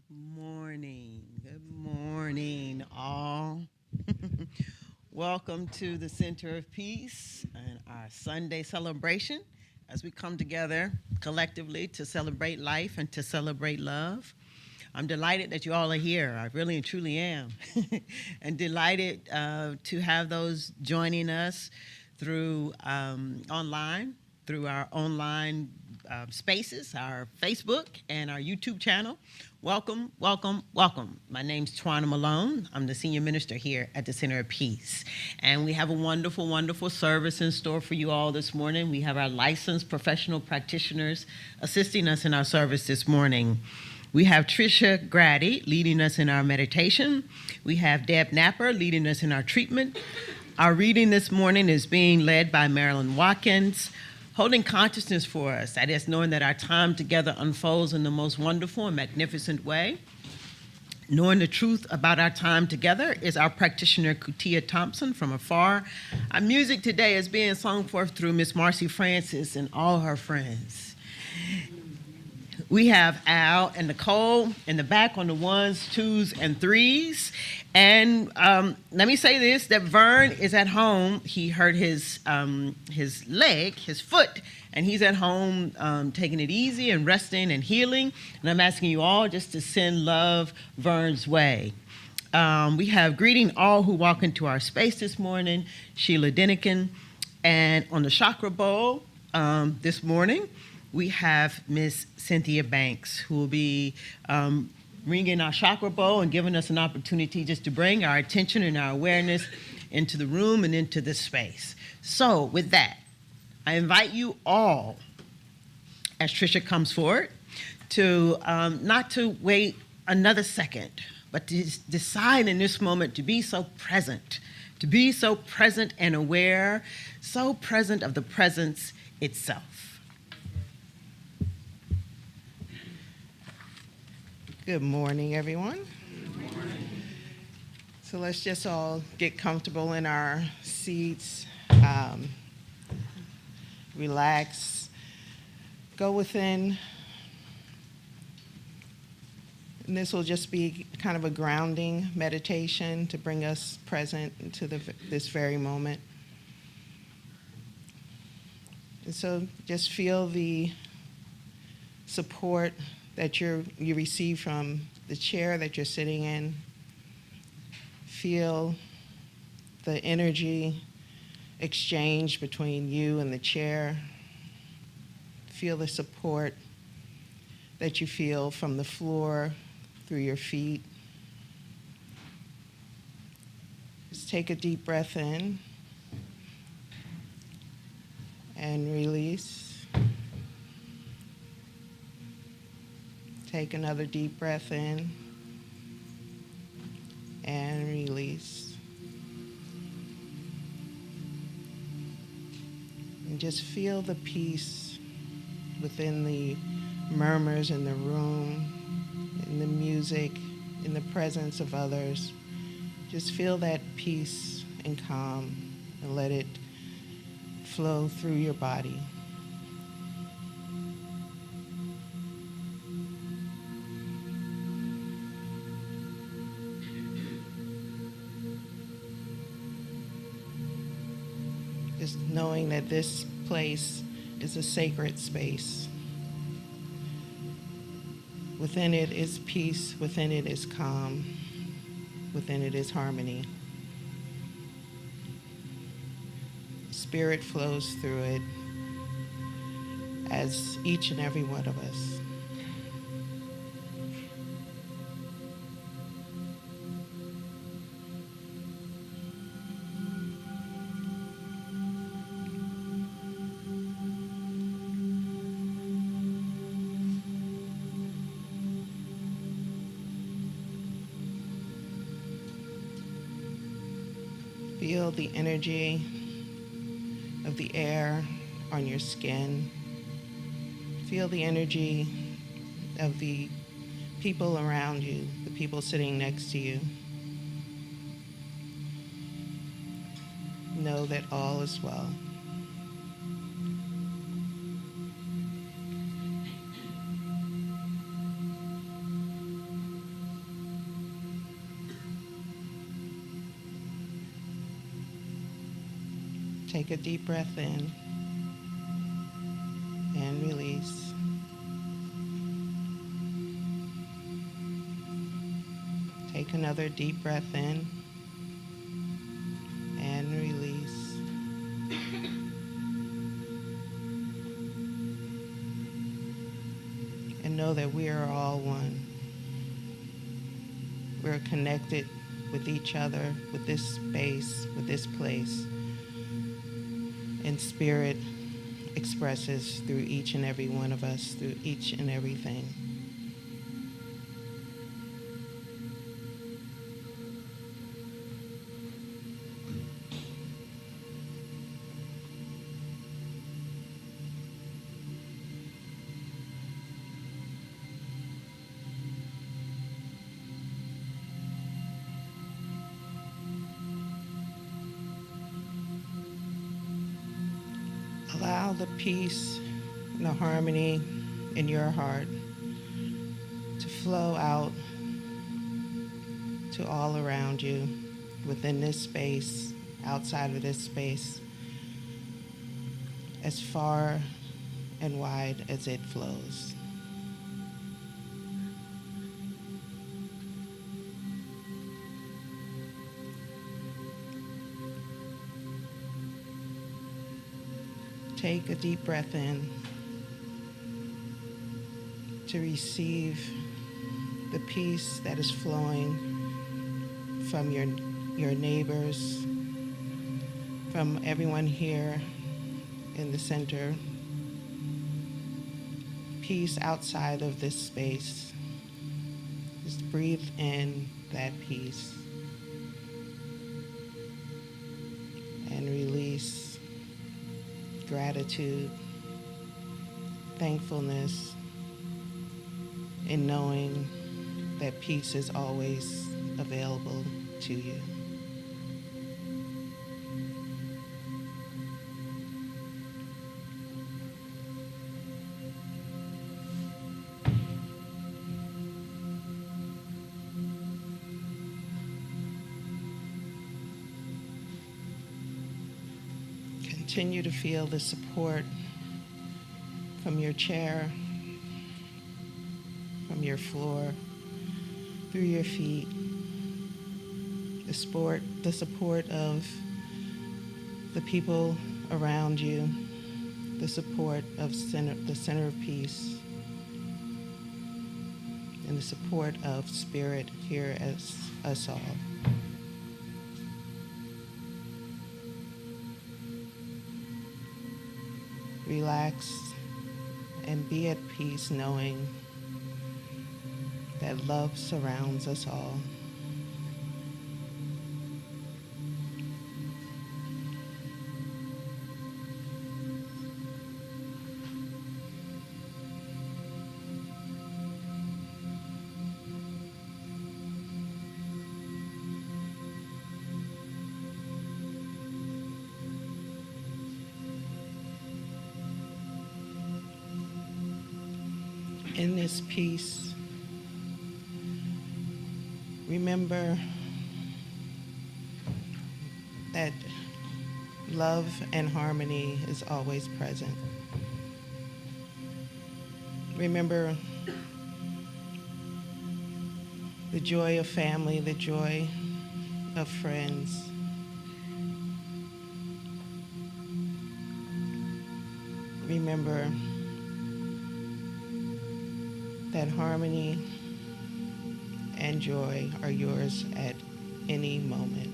Good morning, all. Welcome to the Center of Peace and our Sunday celebration as we come together collectively to celebrate life and to celebrate love. I'm delighted that you all are here. I really and truly am. And delighted to have those joining us through online, through our online spaces, our Facebook and our YouTube channel. Welcome, welcome, welcome. My name's Twana Malone. I'm the senior minister here at the Center of Peace. And we have a wonderful, wonderful service in store for you all this morning. We have our licensed professional practitioners assisting us in our service this morning. We have Tricia Grady leading us in our meditation. We have Deb Napper leading us in our treatment. Our reading this morning is being led by Marilyn Watkins. Holding consciousness for us, that is, knowing that our time together unfolds in the most wonderful and magnificent way. Knowing the truth about our time together is our practitioner, Kutia Thompson, from afar. Our music today is being sung forth through Miss Marcy Francis and all her friends. We have Al and Nicole in the back on the ones, twos, and threes. And let me say this, that Vern is at home. He hurt his leg, his foot, and he's at home taking it easy and resting and healing. And I'm asking you all just to send love Vern's way. We have greeting all who walk into our space this morning, Sheila Denikin. And on the chakra bowl this morning, we have Miss Cynthia Banks, who will be ringing our chakra bowl and giving us an opportunity just to bring our attention and our awareness into the room and into this space. So with that, I invite you all, as Tricia comes forward, to not to wait another second, but to decide in this moment to be so present and aware, so present of the presence itself. Good morning, everyone. Good morning. So let's just all get comfortable in our seats, relax, go within. And this will just be kind of a grounding meditation to bring us present into this very moment. And so just feel the support that you receive from the chair that you're sitting in. Feel the energy exchange between you and the chair. Feel the support that you feel from the floor through your feet. Just take a deep breath in and release. Take another deep breath in and release. And just feel the peace within the murmurs in the room, in the music, in the presence of others. Just feel that peace and calm and let it flow through your body. Just knowing that this place is a sacred space. Within it is peace, within it is calm, within it is harmony. Spirit flows through it as each and every one of us. Feel the energy of the air on your skin. Feel the energy of the people around you, the people sitting next to you. Know that all is well. Take a deep breath in and release. Take another deep breath in and release. And know that we are all one. We're connected with each other, with this space, with this place. And spirit expresses through each and every one of us, through each and everything. Allow the peace and the harmony in your heart to flow out to all around you, within this space, outside of this space, as far and wide as it flows. Take a deep breath in to receive the peace that is flowing from your neighbors, from everyone here in the center. Peace outside of this space. Just breathe in that peace and release gratitude, thankfulness, in knowing that peace is always available to you. Continue to feel the support from your chair, from your floor, through your feet, the support of the people around you, the support of the center of peace, and the support of spirit here as us all. Relax and be at peace, knowing that love surrounds us all. In this peace, remember that love and harmony is always present. Remember the joy of family, the joy of friends. Remember that harmony and joy are yours at any moment.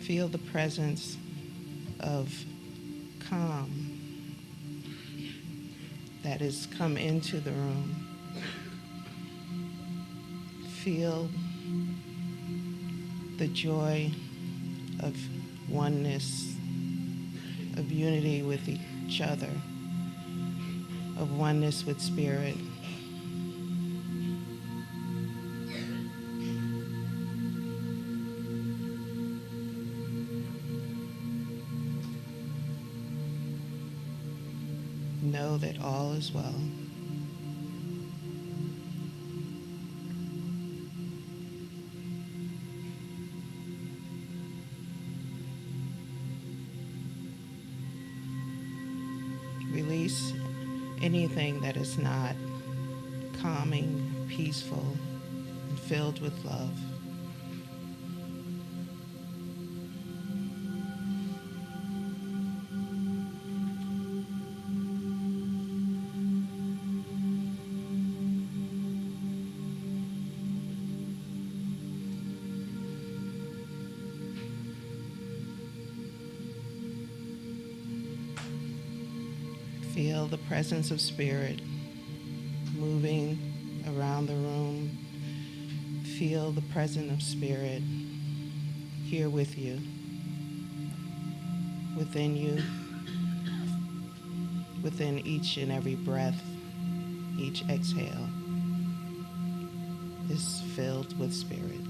Feel the presence of calm that has come into the room. Feel the joy of oneness, of unity with each other, of oneness with spirit, Know that all is well. Release anything that is not calming, peaceful, and filled with love. Feel the presence of spirit moving around the room. Feel the presence of spirit here with you, within you, within each and every breath, each exhale is filled with spirit.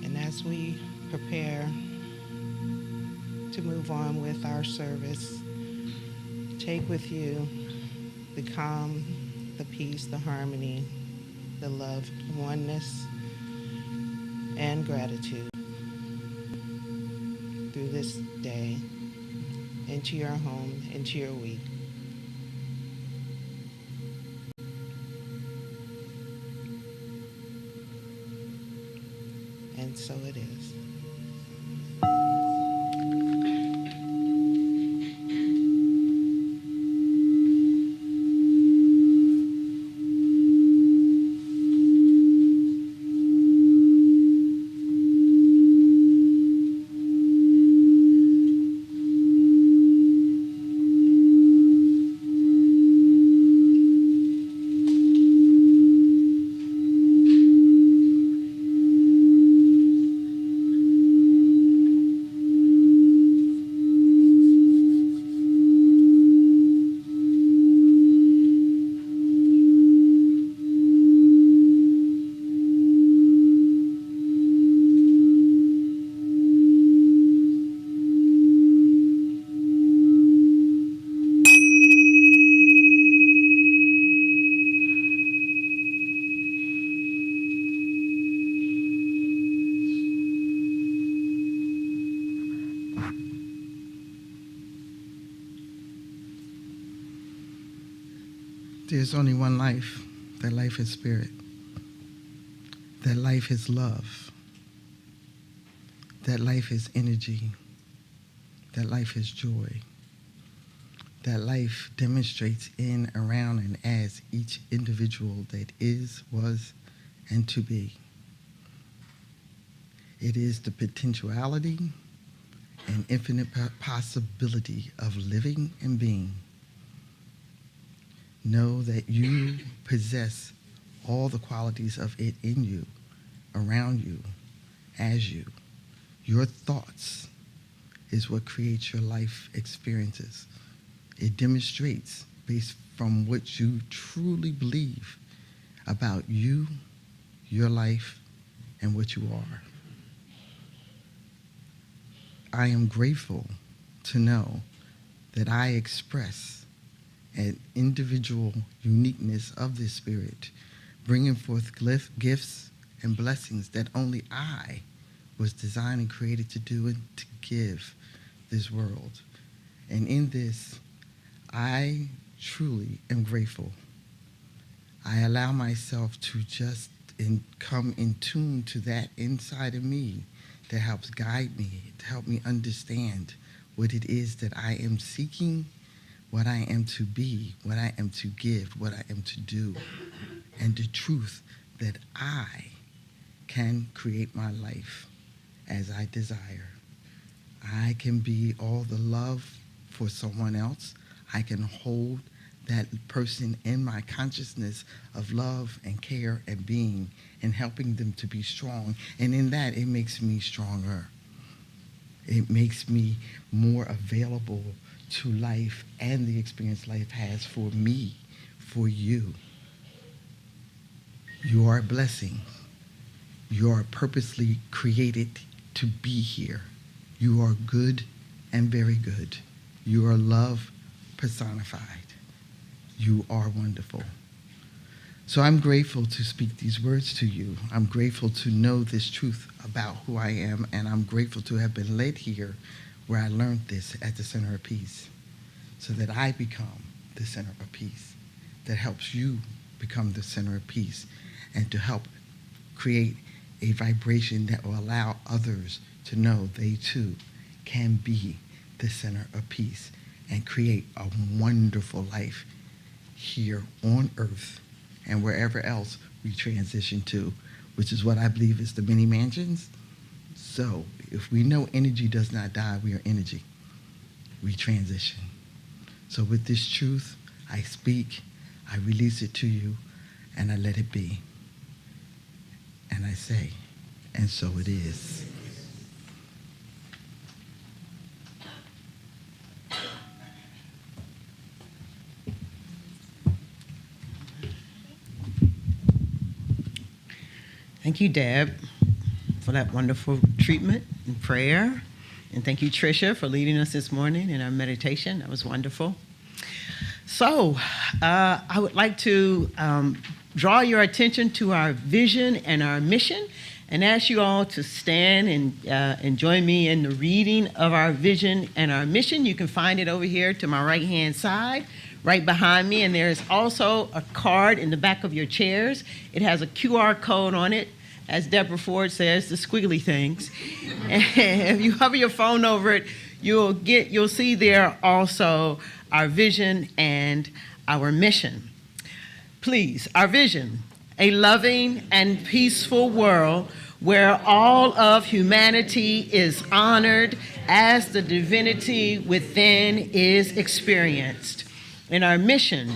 And as we prepare to move on with our service, take with you the calm, the peace, the harmony, the love, oneness, and gratitude through this day, into your home, into your week. And so it is. There's only one life. That life is spirit. That life is love. That life is energy. That life is joy. That life demonstrates in, around, and as each individual that is, was, and to be. It is the potentiality and infinite possibility of living and being. Know that you possess all the qualities of it in you, around you, as you. Your thoughts is what creates your life experiences. It demonstrates based from what you truly believe about you, your life, and what you are. I am grateful to know that I express an individual uniqueness of this spirit, bringing forth gifts and blessings that only I was designed and created to do and to give this world. And in this, I truly am grateful. I allow myself to just come in tune to that inside of me that helps guide me, to help me understand what it is that I am seeking, what I am to be, what I am to give, what I am to do, and the truth that I can create my life as I desire. I can be all the love for someone else. I can hold that person in my consciousness of love and care and being and helping them to be strong. And in that, it makes me stronger. It makes me more available to life and the experience life has for me, for you. You are a blessing. You are purposely created to be here. You are good and very good. You are love personified. You are wonderful. So I'm grateful to speak these words to you. I'm grateful to know this truth about who I am, and I'm grateful to have been led here where I learned this at the center of peace, so that I become the center of peace, that helps you become the center of peace, and to help create a vibration that will allow others to know they too can be the center of peace and create a wonderful life here on earth and wherever else we transition to, which is what I believe is the many mansions. So if we know energy does not die, we are energy. We transition. So with this truth, I speak, I release it to you, and I let it be. And I say, and so it is. Thank you, Deb, for that wonderful treatment and prayer. And thank you, Tricia, for leading us this morning in our meditation. That was wonderful. So I would like to draw your attention to our vision and our mission and ask you all to stand and join me in the reading of our vision and our mission. You can find it over here to my right-hand side, right behind me, and there's also a card in the back of your chairs. It has a QR code on it, as Deborah Ford says, the squiggly things. And if you hover your phone over it, you'll see there also our vision and our mission. Please, our vision, a loving and peaceful world where all of humanity is honored as the divinity within is experienced. In our mission,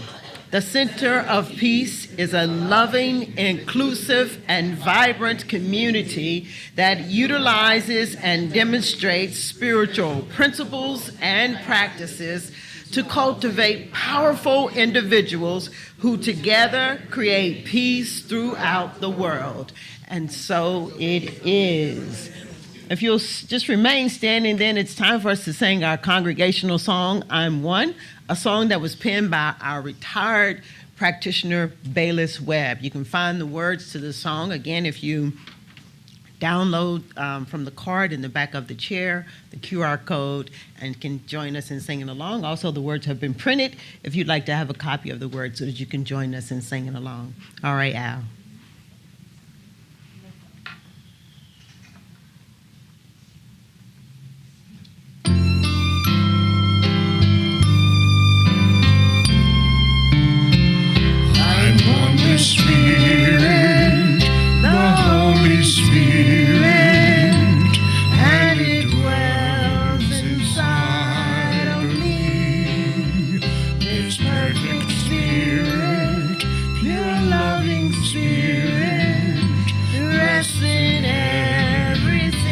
the center of peace is a loving, inclusive, and vibrant community that utilizes and demonstrates spiritual principles and practices to cultivate powerful individuals who together create peace throughout the world. And so it is. If you'll just remain standing, then it's time for us to sing our congregational song, I'm One, a song that was penned by our retired practitioner, Bayless Webb. You can find the words to the song, again, if you download from the card in the back of the chair, the QR code, and can join us in singing along. Also, the words have been printed if you'd like to have a copy of the words so that you can join us in singing along. All right, Al. Spirit, the Holy Spirit, and it dwells inside of me. This perfect spirit, pure loving spirit, rests in everything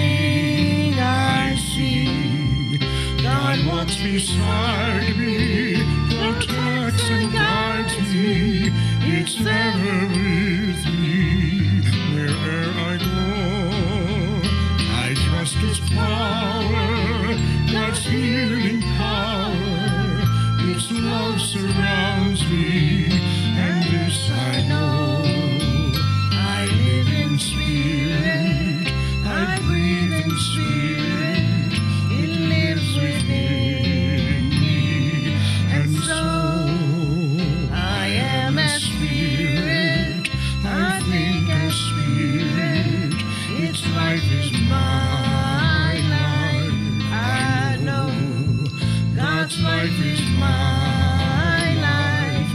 I see. God walks beside me, protects and guides me. It's never with me, wherever I go. I trust His power, God's healing power. Its love surrounds me, and this I know. I live in spirit, I breathe in spirit. It lives within me, and so I am a spirit, I think a spirit, its life is my life. I know God's life is my life.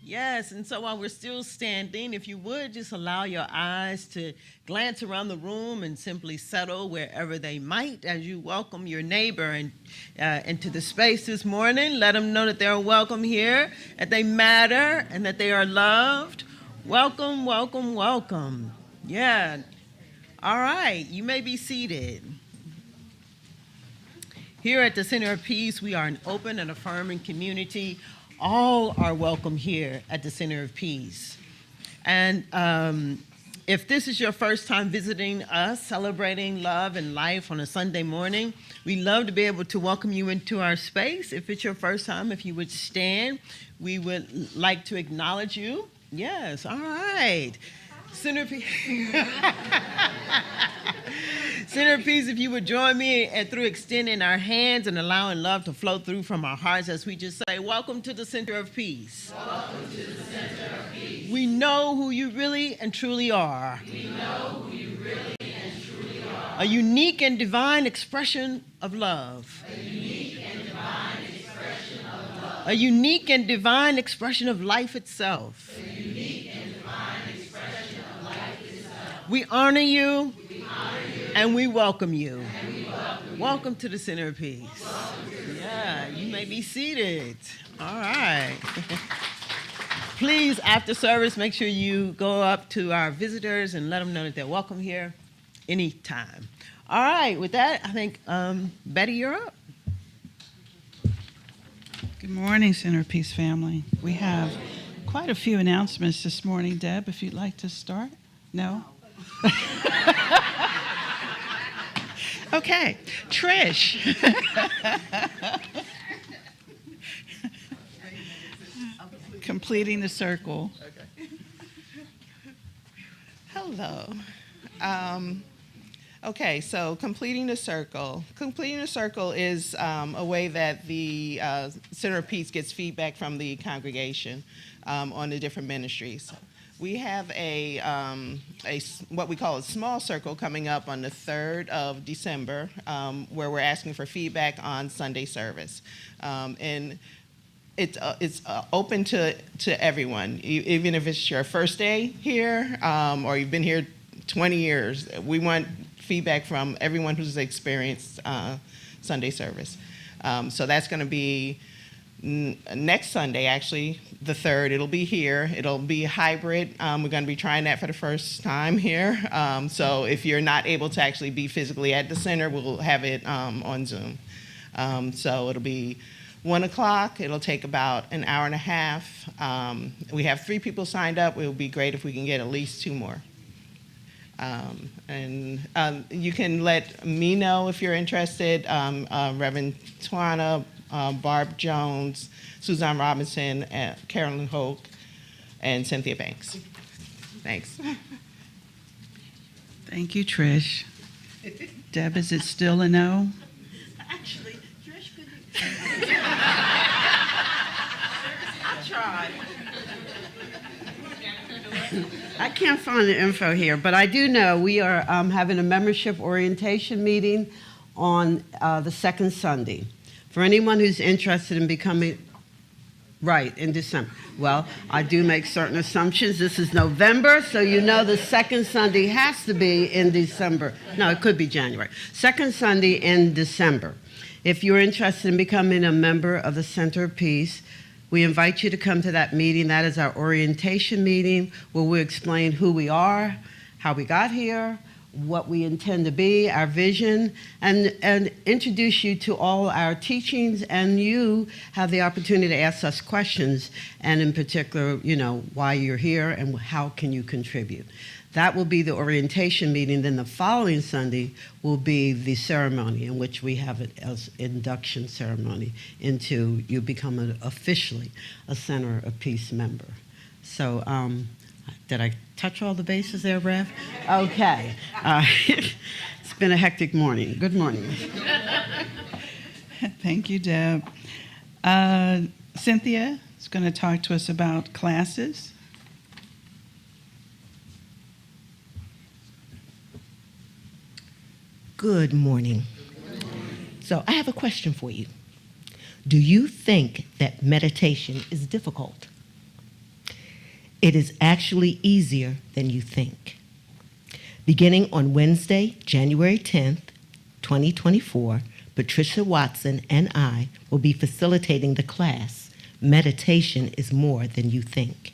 Yes, and so while we're still standing, if you would just allow your eyes to glance around the room and simply settle wherever they might as you welcome your neighbor into the space this morning. Let them know that they're welcome here, that they matter, and that they are loved. Welcome, welcome, welcome. Yeah. All right, you may be seated. Here at the Center of Peace, we are an open and affirming community. All are welcome here at the Center of Peace. And if this is your first time visiting us, celebrating love and life on a Sunday morning, we love to be able to welcome you into our space. If it's your first time, if you would stand, we would like to acknowledge you. Yes, all right. Center of Peace. Center of Peace, if you would join me through extending our hands and allowing love to flow through from our hearts as we just say, welcome to the Center of Peace. Welcome to the Center of Peace. We know who you really and truly are. We know who you really and truly are. A unique and divine expression of love. A unique and divine expression of love. A unique and divine expression of life itself. A unique and divine expression of life itself. We honor you. We honor you. And we welcome you. And we welcome you. Welcome to the Center of Peace. Yeah, you may be seated. All right. Please, after service, make sure you go up to our visitors and let them know that they're welcome here anytime. All right, with that, I think, Betty, you're up. Good morning, Center of Peace family. We have quite a few announcements this morning. Deb, if you'd like to start? No? Okay, Trish. Completing the circle. Hello. Okay, so completing the circle. Completing the circle is a way that the Center of Peace gets feedback from the congregation on the different ministries. We have a what we call a small circle coming up on the 3rd of December, where we're asking for feedback on Sunday service, and it's open to everyone, even if it's your first day here or you've been here 20 years. We want feedback from everyone who's experienced Sunday service. So that's going to be next Sunday, actually, the 3rd. It'll be here. It'll be hybrid. We're going to be trying that for the first time here. So if you're not able to actually be physically at the center, we'll have it on Zoom. So it'll be 1 o'clock. It'll take about an hour and a half. We have 3 people signed up. It would be great if we can get at least 2 more. And you can let me know if you're interested. Reverend Twana, Barb Jones, Suzanne Robinson, Carolyn Hoke, and Cynthia Banks. Thanks. Thank you, Trish. Deb, is it still a no? Actually, Trish could. I tried. I can't find the info here, but I do know we are having a membership orientation meeting on the second Sunday. For anyone who's interested in becoming, right, in December. Well, I do make certain assumptions. This is November, so you know the second Sunday has to be in December. No, it could be January. Second Sunday in December. If you're interested in becoming a member of the Center of Peace, we invite you to come to that meeting. That is our orientation meeting where we explain who we are, how we got here, what we intend to be, our vision, and introduce you to all our teachings, and you have the opportunity to ask us questions, and in particular, you know, why you're here and how can you contribute. That will be the orientation meeting. Then the following Sunday will be the ceremony in which we have it as induction ceremony into you become officially a Center of Peace member. So did I touch all the bases there, Rev? Okay. It's been a hectic morning. Good morning. Thank you, Deb. Cynthia is going to talk to us about classes. Good morning. So I have a question for you. Do you think that meditation is difficult? It is actually easier than you think. Beginning on Wednesday, January 10th, 2024, Patricia Watson and I will be facilitating the class, Meditation is More Than You Think.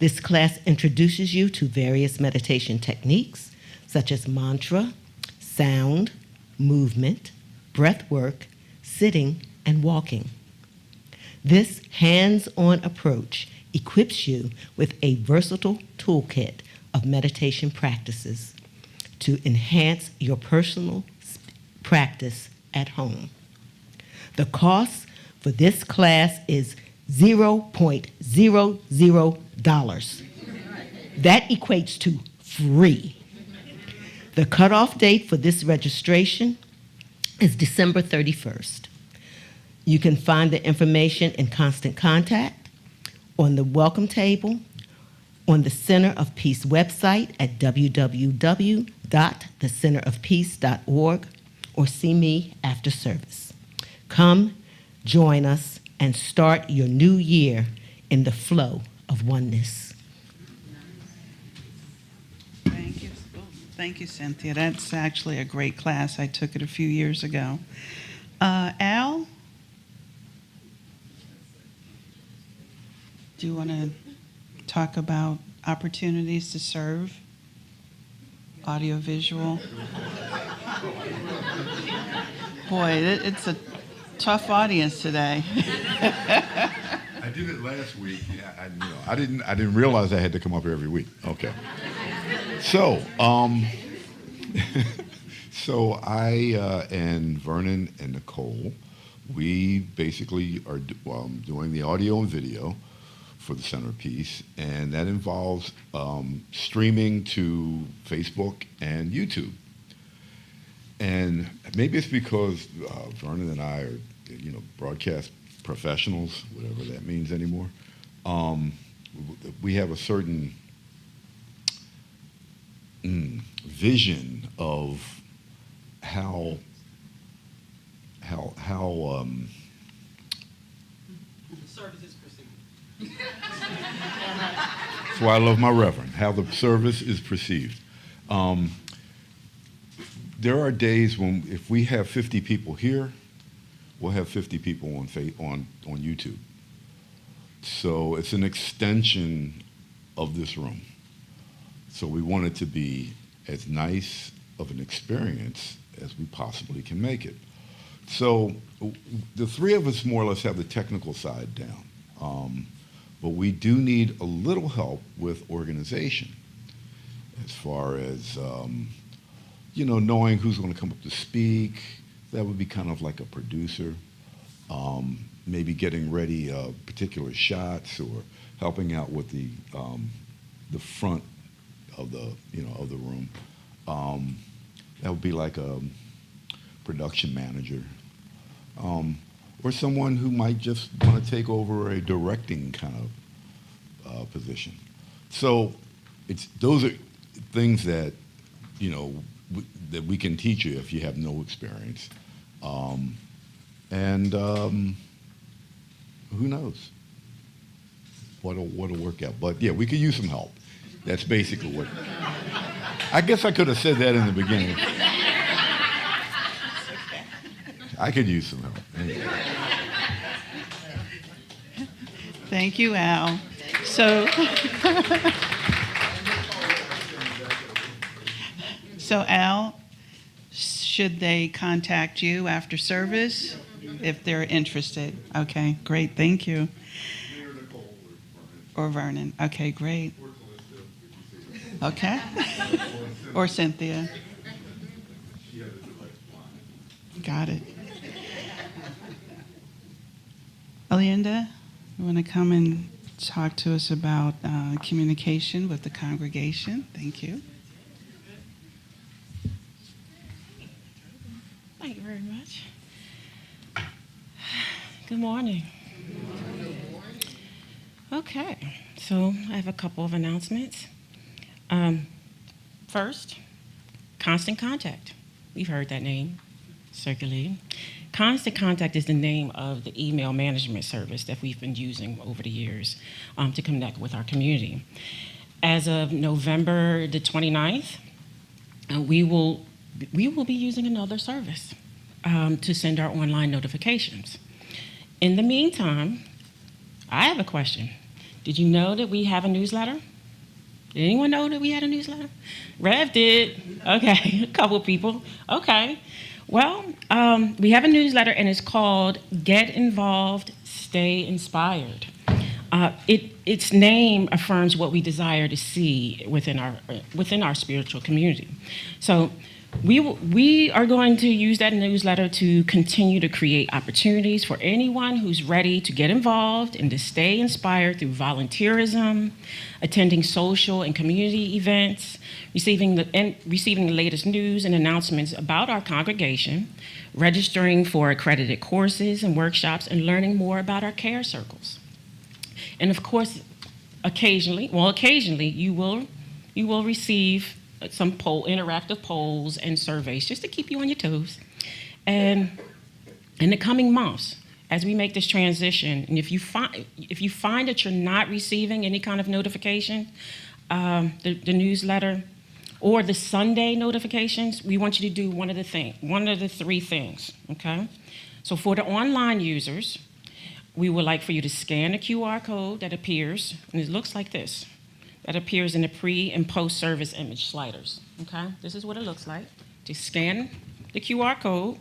This class introduces you to various meditation techniques such as mantra, sound, movement, breath work, sitting, and walking. This hands-on approach equips you with a versatile toolkit of meditation practices to enhance your personal practice at home. The cost for this class is $0.00. That equates to free. The cutoff date for this registration is December 31st. You can find the information in Constant Contact, on the welcome table, on the Center of Peace website at www.thecenterofpeace.org, or see me after service. Come, join us, and start your new year in the flow of oneness. Thank you, Cynthia. That's actually a great class. I took it a few years ago. Al, do you want to talk about opportunities to serve? Audiovisual. Boy, it's a tough audience today. I did it last week. I didn't realize I had to come up here every week. Okay. So, so I and Vernon and Nicole, we basically are doing the audio and video for the Center of Peace, and that involves streaming to Facebook and YouTube. And maybe it's because Vernon and I are, broadcast professionals, whatever that means anymore. We have a certain vision of how the service is perceived. That's why I love my Reverend, how the service is perceived. There are days when if we have 50 people here, we'll have 50 people on YouTube. So it's an extension of this room. So we want it to be as nice of an experience as we possibly can make it. So the three of us more or less have the technical side down. But we do need a little help with organization as far as, knowing who's going to come up to speak. That would be kind of like a producer. Maybe getting ready particular shots or helping out with the front of the room. That would be like a production manager, or someone who might just want to take over a directing kind of position. So those are things that that we can teach you if you have no experience, and who knows what'll work out. But yeah, we could use some help. That's basically what. I guess I could have said that in the beginning. I could use some help. Anyway. Thank you, Al. So Al, should they contact you after service if they're interested? Okay, great. Thank you. Or Vernon. Okay, great. Okay. Or Cynthia. Got it. Alinda, you want to come and talk to us about communication with the congregation? Thank you. Thank you very much. Good morning. Okay, so I have a couple of announcements. First, Constant Contact. We've heard that name circulating. Constant Contact is the name of the email management service that we've been using over the years to connect with our community. As of November the 29th, we will be using another service to send our online notifications. In the meantime, I have a question. Did you know that we have a newsletter? Did anyone know that we had a newsletter? Rev did. Okay, a couple people. Okay. Well, we have a newsletter, and it's called Get Involved, Stay Inspired. Its name affirms what we desire to see within our spiritual community. So we are going to use that newsletter to continue to create opportunities for anyone who's ready to get involved and to stay inspired through volunteerism, attending social and community events, receiving the latest news and announcements about our congregation, registering for accredited courses and workshops, and learning more about our care circles. And of course, occasionally you will receive some interactive polls and surveys just to keep you on your toes. And in the coming months, as we make this transition, and if you find that you're not receiving any kind of notification, the newsletter or the Sunday notifications, we want you to do one of the three things, okay? So for the online users, we would like for you to scan the QR code that appears, and it looks like this. That appears in the pre and post service image sliders, okay? This is what it looks like. Just scan the QR code.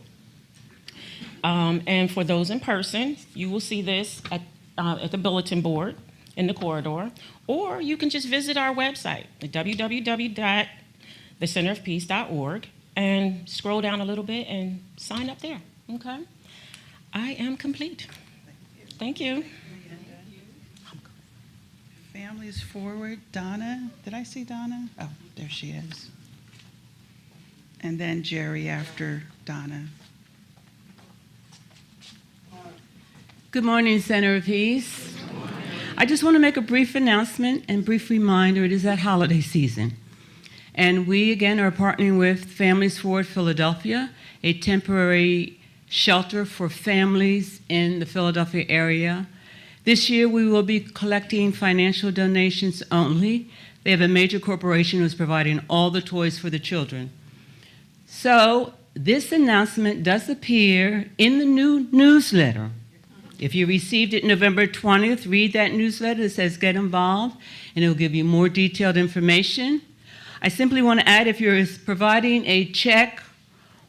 And for those in person, you will see this at the bulletin board in the corridor, or you can just visit our website at www.thecenterofpeace.org and scroll down a little bit and sign up there, okay? I am complete. Thank you. Families Forward, Donna. Did I see Donna? Oh, there she is. And then Jerry after Donna. Good morning, Center of Peace. I just want to make a brief announcement and brief reminder. It is that holiday season. And we, again, are partnering with Families Forward Philadelphia, a temporary shelter for families in the Philadelphia area. This year, we will be collecting financial donations only. They have a major corporation who's providing all the toys for the children. So this announcement does appear in the new newsletter. If you received it November 20th, read that newsletter. It says Get Involved, and it will give you more detailed information. I simply want to add, if you're providing a check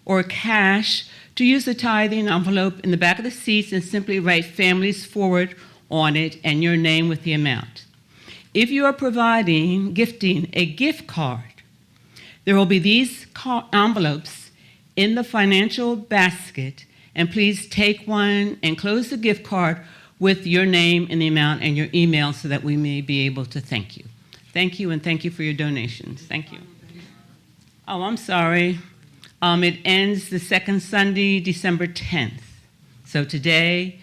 or cash, to use the tithing envelope in the back of the seats and simply write Families Forward on it and your name with the amount. If you are gifting a gift card, there will be these envelopes in the financial basket, and please take one and close the gift card with your name and the amount and your email so that we may be able to thank you. Thank you, and thank you for your donations. Thank you. Oh, I'm sorry. It ends the second Sunday, December 10th. So today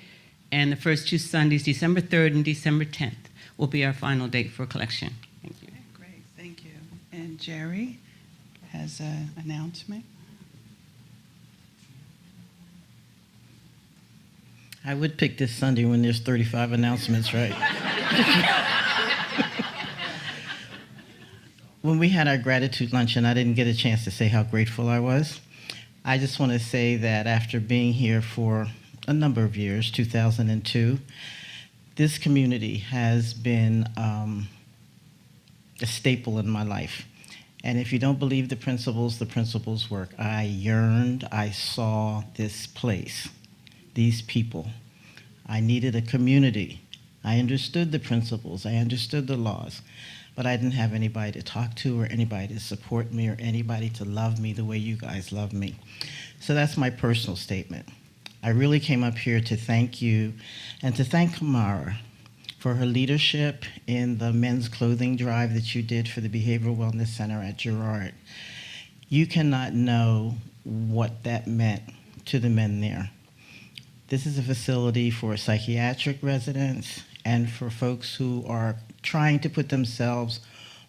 and the first two Sundays, December 3rd and December 10th, will be our final date for collection. Thank you. Great, thank you. And Jerry has an announcement. I would pick this Sunday when there's 35 announcements, right? When we had our gratitude luncheon, I didn't get a chance to say how grateful I was. I just want to say that after being here for a number of years, 2002, this community has been a staple in my life. And if you don't believe the principles work. I yearned, I saw this place, these people. I needed a community. I understood the principles, I understood the laws, but I didn't have anybody to talk to or anybody to support me or anybody to love me the way you guys love me. So that's my personal statement. I really came up here to thank you and to thank Kamara for her leadership in the men's clothing drive that you did for the Behavioral Wellness Center at Girard. You cannot know what that meant to the men there. This is a facility for psychiatric residents and for folks who are trying to put themselves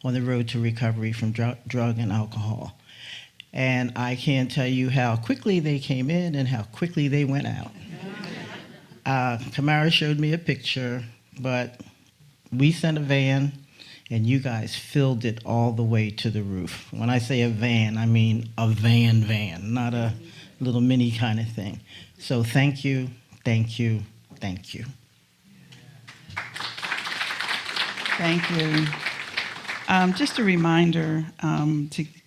on the road to recovery from drug and alcohol. And I can't tell you how quickly they came in and how quickly they went out. Tamara showed me a picture, but we sent a van, and you guys filled it all the way to the roof. When I say a van, I mean a van, not a little mini kind of thing. So thank you, thank you, thank you. Thank you. Just a reminder,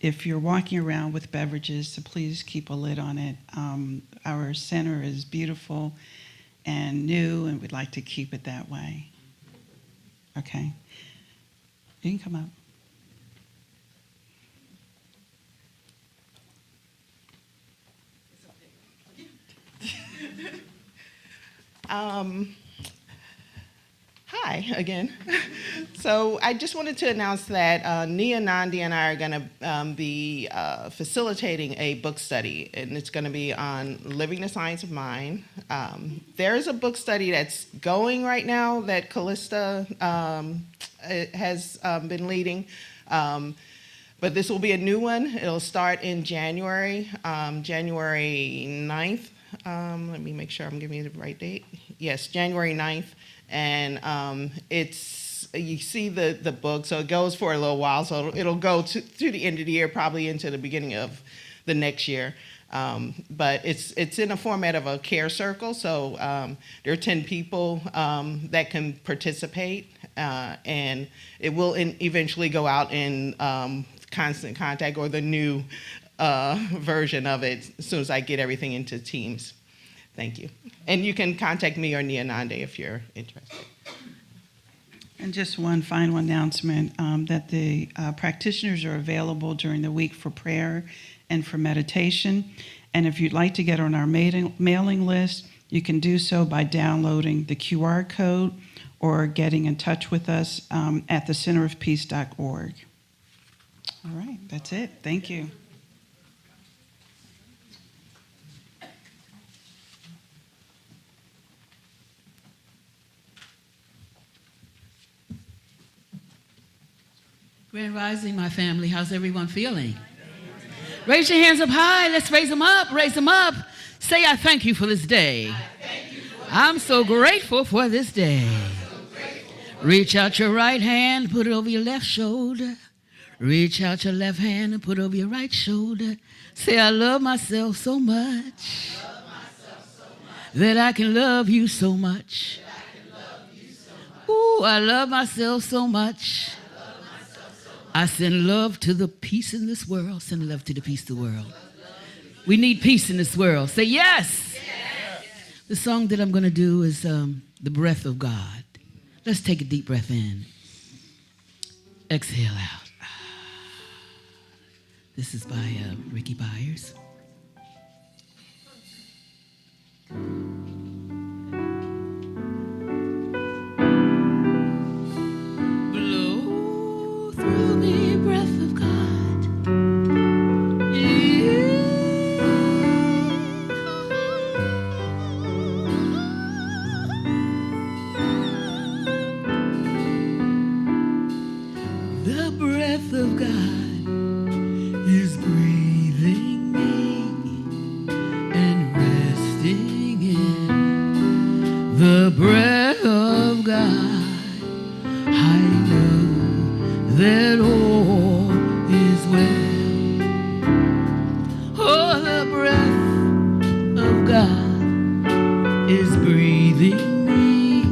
if you're walking around with beverages, to please keep a lid on it. Our center is beautiful and new, and we'd like to keep it that way. Okay. You can come up. Hi again. So I just wanted to announce that Nia Nandi and I are going to be facilitating a book study, and it's going to be on living the science of mind. There is a book study that's going right now that Callista has been leading, but this will be a new one. It'll start in January 9th. Let me make sure I'm giving you the right date. Yes, January 9th. And you see the book, so it goes for a little while, so it'll go through the end of the year, probably into the beginning of the next year. But it's in a format of a care circle, so there are 10 people that can participate, and it will eventually go out in Constant Contact, or the new version of it, as soon as I get everything into Teams. Thank you. And you can contact me or Nia Nande if you're interested. And just one final announcement, that the practitioners are available during the week for prayer and for meditation. And if you'd like to get on our mailing list, you can do so by downloading the QR code or getting in touch with us at thecenterofpeace.org. All right, that's it. Thank you. Grand Rising, my family. How's everyone feeling? Raise your hands up high. Let's raise them up. Raise them up. Say, I thank you for this day. I'm so grateful for this day. Reach out your right hand, put it over your left shoulder. Reach out your left hand and put it over your right shoulder. Say, I love myself so much that I can love you so much. Ooh, I love myself so much. I send love to the peace in this world. Send love to the peace of the world. We need peace in this world. Say yes. Yes. The song that I'm going to do is The Breath of God. Let's take a deep breath in. Exhale out. This is by Ricky Byers. Through me, breath of God. The breath of God is breathing me and resting in the breath of God. I know that all is well. Oh, the breath of God is breathing me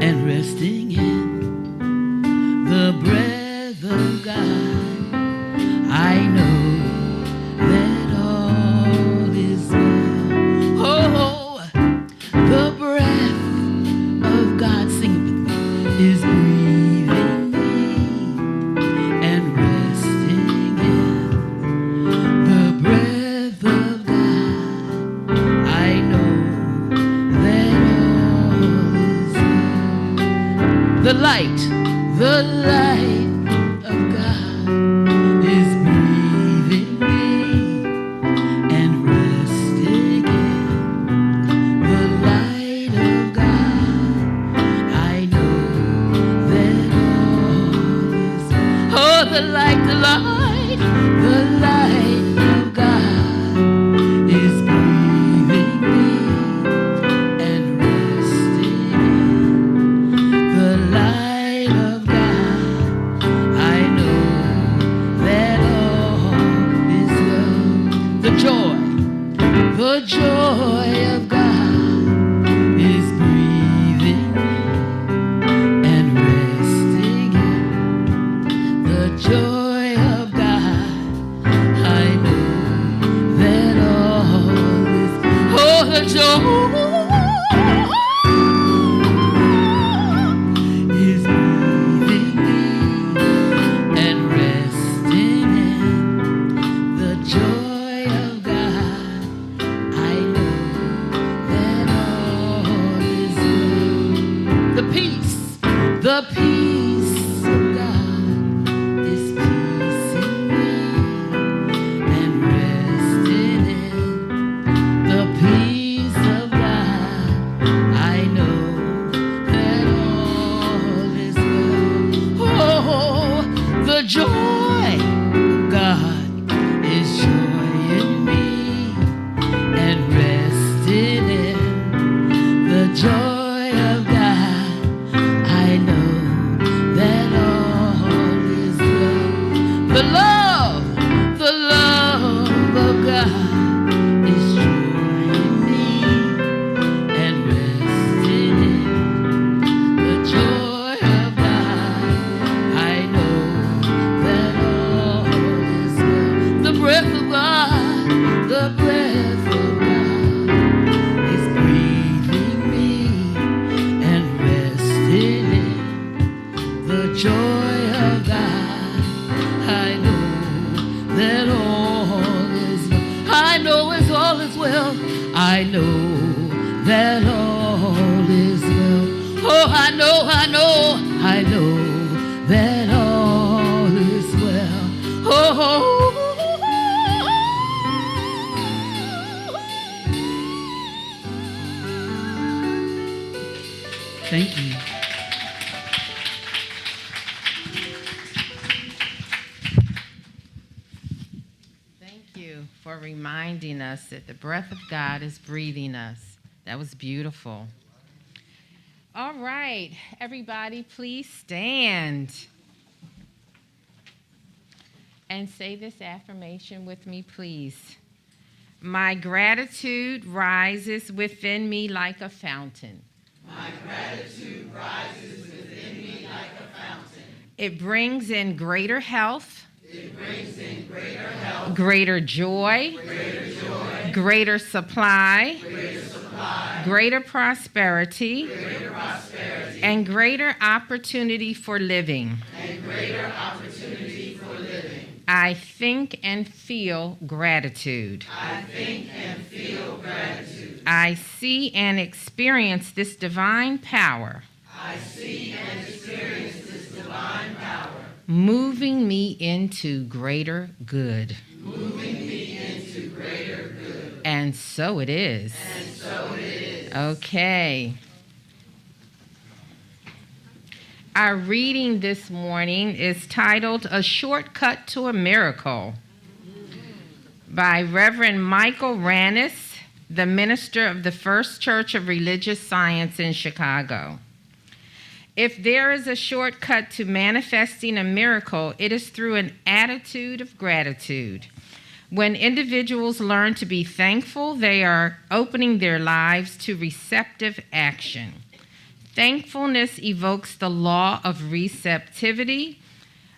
and resting in the breath of God. I know that all is well. Oh, the breath of God, sing it with me, is breathing me and resting in the breath of God. I know that all is well. The light of God is breathing me and resting in the light of God. I know that all is well. Oh, the light, the I know that all is well. Oh, the joy of God is joy in me, and resting in the joy of God, I know that all is well. The love of God is joy in me, and resting in the joy of God, I know that all is well. The breath of God, the breath of God is breathing me and resting in the joy of God. I know that all is well. I know it's all is well. I know that all is well. Oh, I know that all is well. Oh, thank you. Thank you for reminding us that the breath of God is breathing us. That was beautiful. All right, everybody, please stand and say this affirmation with me, please. My gratitude rises within me like a fountain. My gratitude rises within me like a fountain. It brings in greater health. It brings in greater health. Greater joy. Greater joy. Greater supply. Greater supply. Greater prosperity. Greater prosperity. And greater opportunity for living. And greater opportunity for living. I think and feel gratitude. I think and feel gratitude. I see and experience this divine power. I see and experience this divine power. Moving me into greater good. Moving me into greater good. And so it is. And so it is. Okay. Our reading this morning is titled A Shortcut to a Miracle by Reverend Michael Rannis, the minister of the First Church of Religious Science in Chicago. If there is a shortcut to manifesting a miracle, it is through an attitude of gratitude. When individuals learn to be thankful, they are opening their lives to receptive action. Thankfulness evokes the law of receptivity.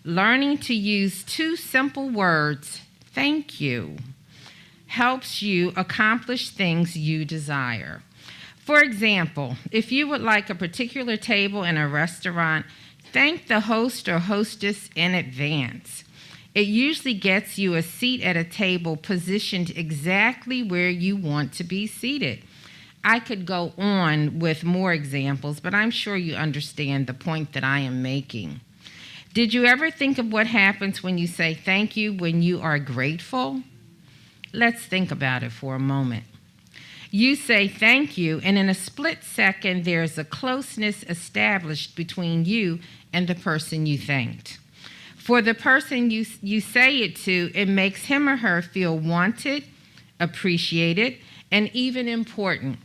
Learning to use two simple words, thank you, helps you accomplish things you desire. For example, if you would like a particular table in a restaurant, thank the host or hostess in advance. It usually gets you a seat at a table positioned exactly where you want to be seated. I could go on with more examples, but I'm sure you understand the point that I am making. Did you ever think of what happens when you say thank you when you are grateful? Let's think about it for a moment. You say thank you, and in a split second, there's a closeness established between you and the person you thanked. For the person you say it to, it makes him or her feel wanted, appreciated, and even important.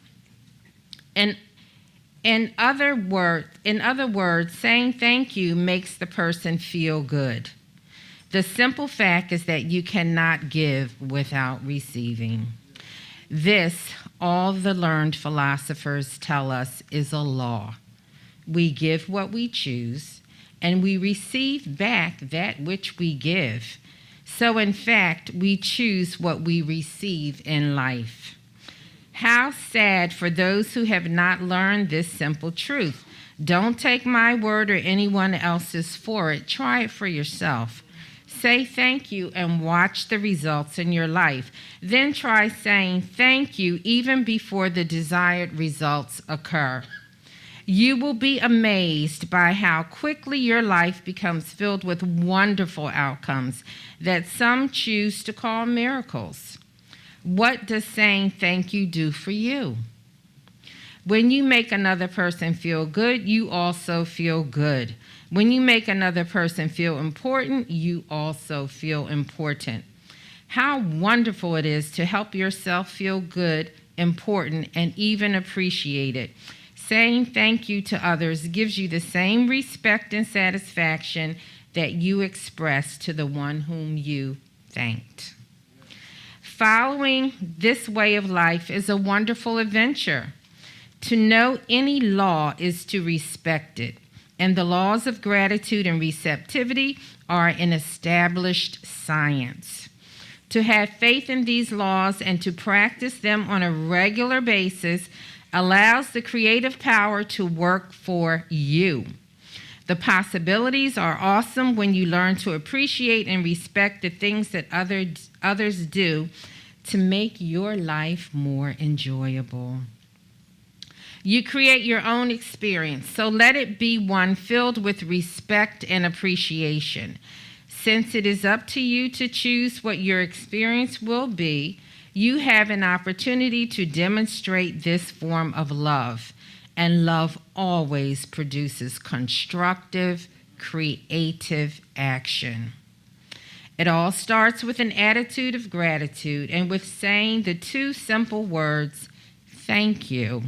In other words, saying thank you makes the person feel good. The simple fact is that you cannot give without receiving. This, all the learned philosophers tell us, is a law. We give what we choose, and we receive back that which we give. So, in fact, we choose what we receive in life. How sad for those who have not learned this simple truth. Don't take my word or anyone else's for it. Try it for yourself. Say thank you and watch the results in your life. Then try saying thank you even before the desired results occur. You will be amazed by how quickly your life becomes filled with wonderful outcomes that some choose to call miracles. What does saying thank you do for you? When you make another person feel good, you also feel good. When you make another person feel important, you also feel important. How wonderful it is to help yourself feel good, important, and even appreciated. Saying thank you to others gives you the same respect and satisfaction that you express to the one whom you thanked. Following this way of life is a wonderful adventure. To know any law is to respect it, and the laws of gratitude and receptivity are an established science. To have faith in these laws and to practice them on a regular basis allows the creative power to work for you. The possibilities are awesome when you learn to appreciate and respect the things that others do to make your life more enjoyable. You create your own experience, so let it be one filled with respect and appreciation. Since it is up to you to choose what your experience will be, you have an opportunity to demonstrate this form of love. And love always produces constructive, creative action. It all starts with an attitude of gratitude and with saying the two simple words, thank you.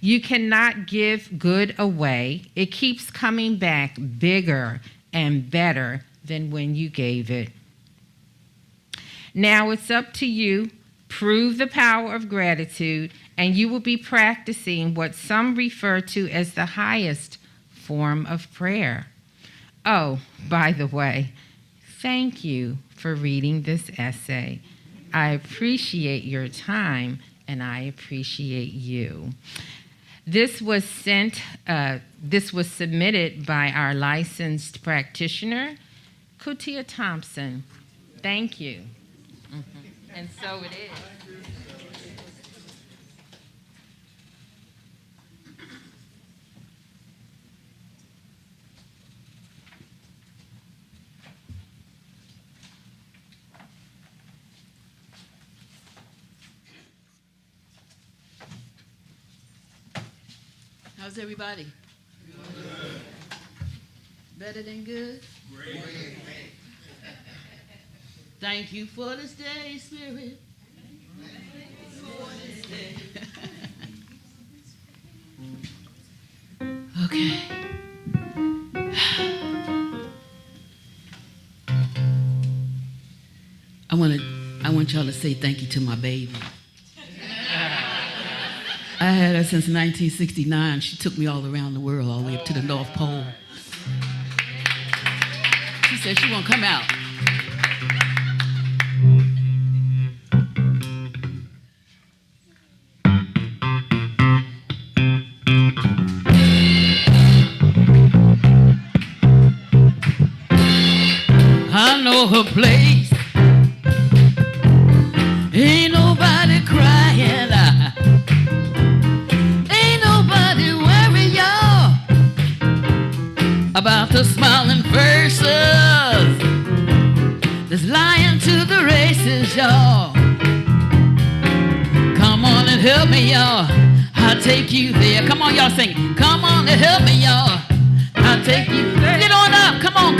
You cannot give good away. It keeps coming back bigger and better than when you gave it. Now it's up to you. Prove the power of gratitude, and you will be practicing what some refer to as the highest form of prayer. Oh, by the way, thank you for reading this essay. I appreciate your time, and I appreciate you. This was submitted by our licensed practitioner, Kutia Thompson. Thank you. And so it is. How's everybody? Good. Better than good? Great. Thank you for this day, Spirit. Okay. I want y'all to say thank you to my baby. I had her since 1969. She took me all around the world, all the way up to the North Pole. She said she won't come out. I know her place. Ain't nobody crying. Ain't nobody worried, y'all, about the smiling faces that's lying to the races, y'all. Come on and help me, y'all. I'll take you there. Come on, y'all sing. Come on and help me, y'all. I'll take you there. Get on up. Come on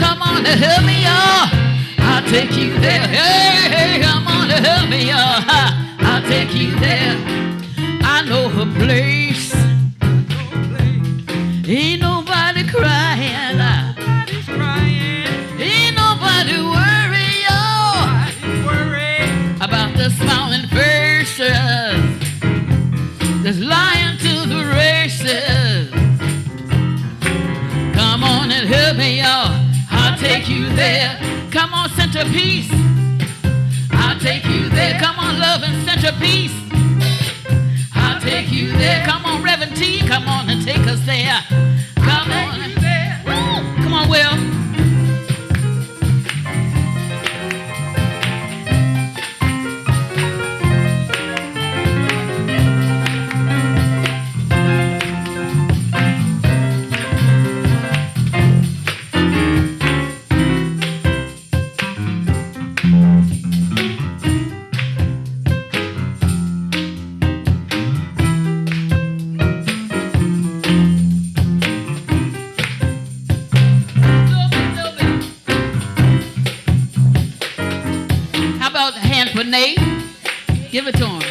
and help me, y'all. I'll take you there. Hey, come on and help me, y'all. I'll take you there. I know her place. Ain't nobody crying. Nobody's crying. Ain't nobody worried, y'all, about the smiling faces that's lying to the races. Come on and help me, y'all. I'll take you there. Come on, centerpiece. I'll take you there. Come on, love and centerpiece. I'll take you there. Come on, Reverend T. Come on and take us there. Come on. Woo. Come on, Will. Give it to him.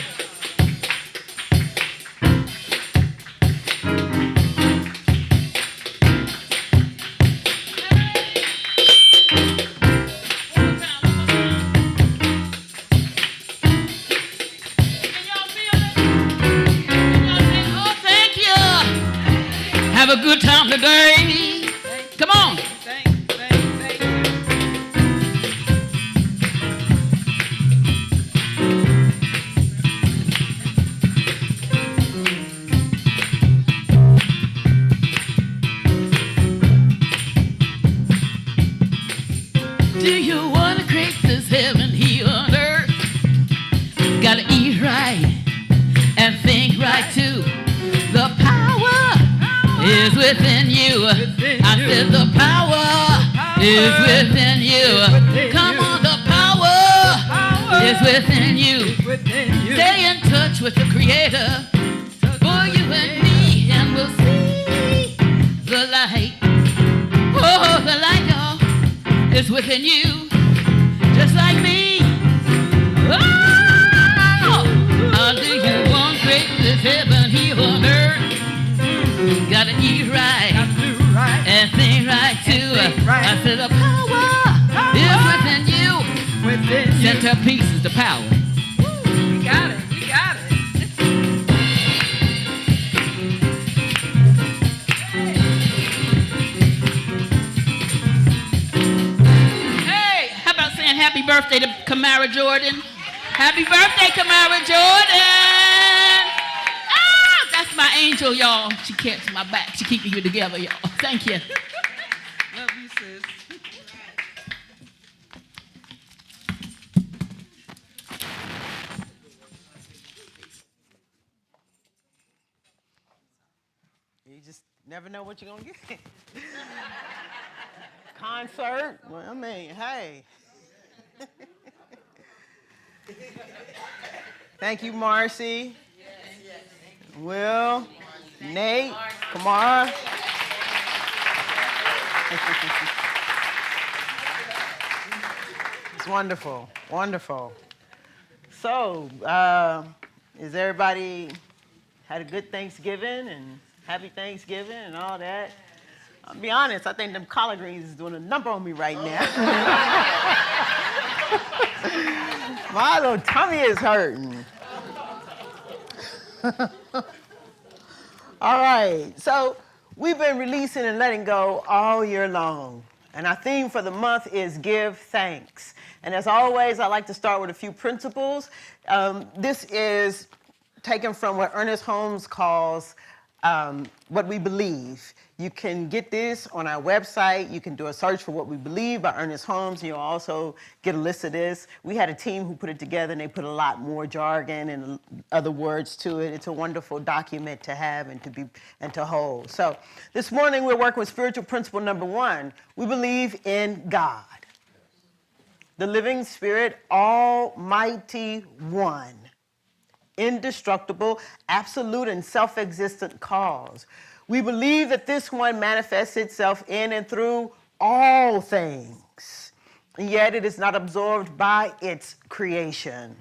Have a good time today. Come on. Do you want to create this heaven here on earth? Gotta eat right and think right too. The power is within you. I said the power is within you. Come on, the power is within you. Stay in touch with the Creator for you and me, and we'll see the light. Oh, the light, y'all, is within you, just like me. Oh, do you want greatness heaven here on earth? Gotta eat right and think right too. I said the power is within you. Centerpiece is the power. We got it. We got it. Hey, how about saying happy birthday to Kamara Jordan? Happy birthday, Kamara Jordan! Ah, that's my angel, y'all. She catches my back. She keeping you together, y'all. Thank you. Love you, sis. You just never know what you're going to get. Concert. Well, I mean, hey. Thank you, Marcy. Will, Nate, Kamara. It's wonderful, wonderful. So, is everybody had a good Thanksgiving and happy Thanksgiving and all that? I'll be honest, I think them collard greens is doing a number on me right now. My little tummy is hurting. All right, so we've been releasing and letting go all year long. And our theme for the month is Give Thanks. And as always, I like to start with a few principles. This is taken from what Ernest Holmes calls what we believe. You can get this on our website. You can do a search for What We Believe by Ernest Holmes. You'll also get a list of this. We had a team who put it together, and they put a lot more jargon and other words to it. It's a wonderful document to have and to hold. So this morning we're working with spiritual principle number 1. We believe in God, the living spirit, almighty one, indestructible, absolute, and self-existent cause. We believe that this one manifests itself in and through all things, and yet it is not absorbed by its creation.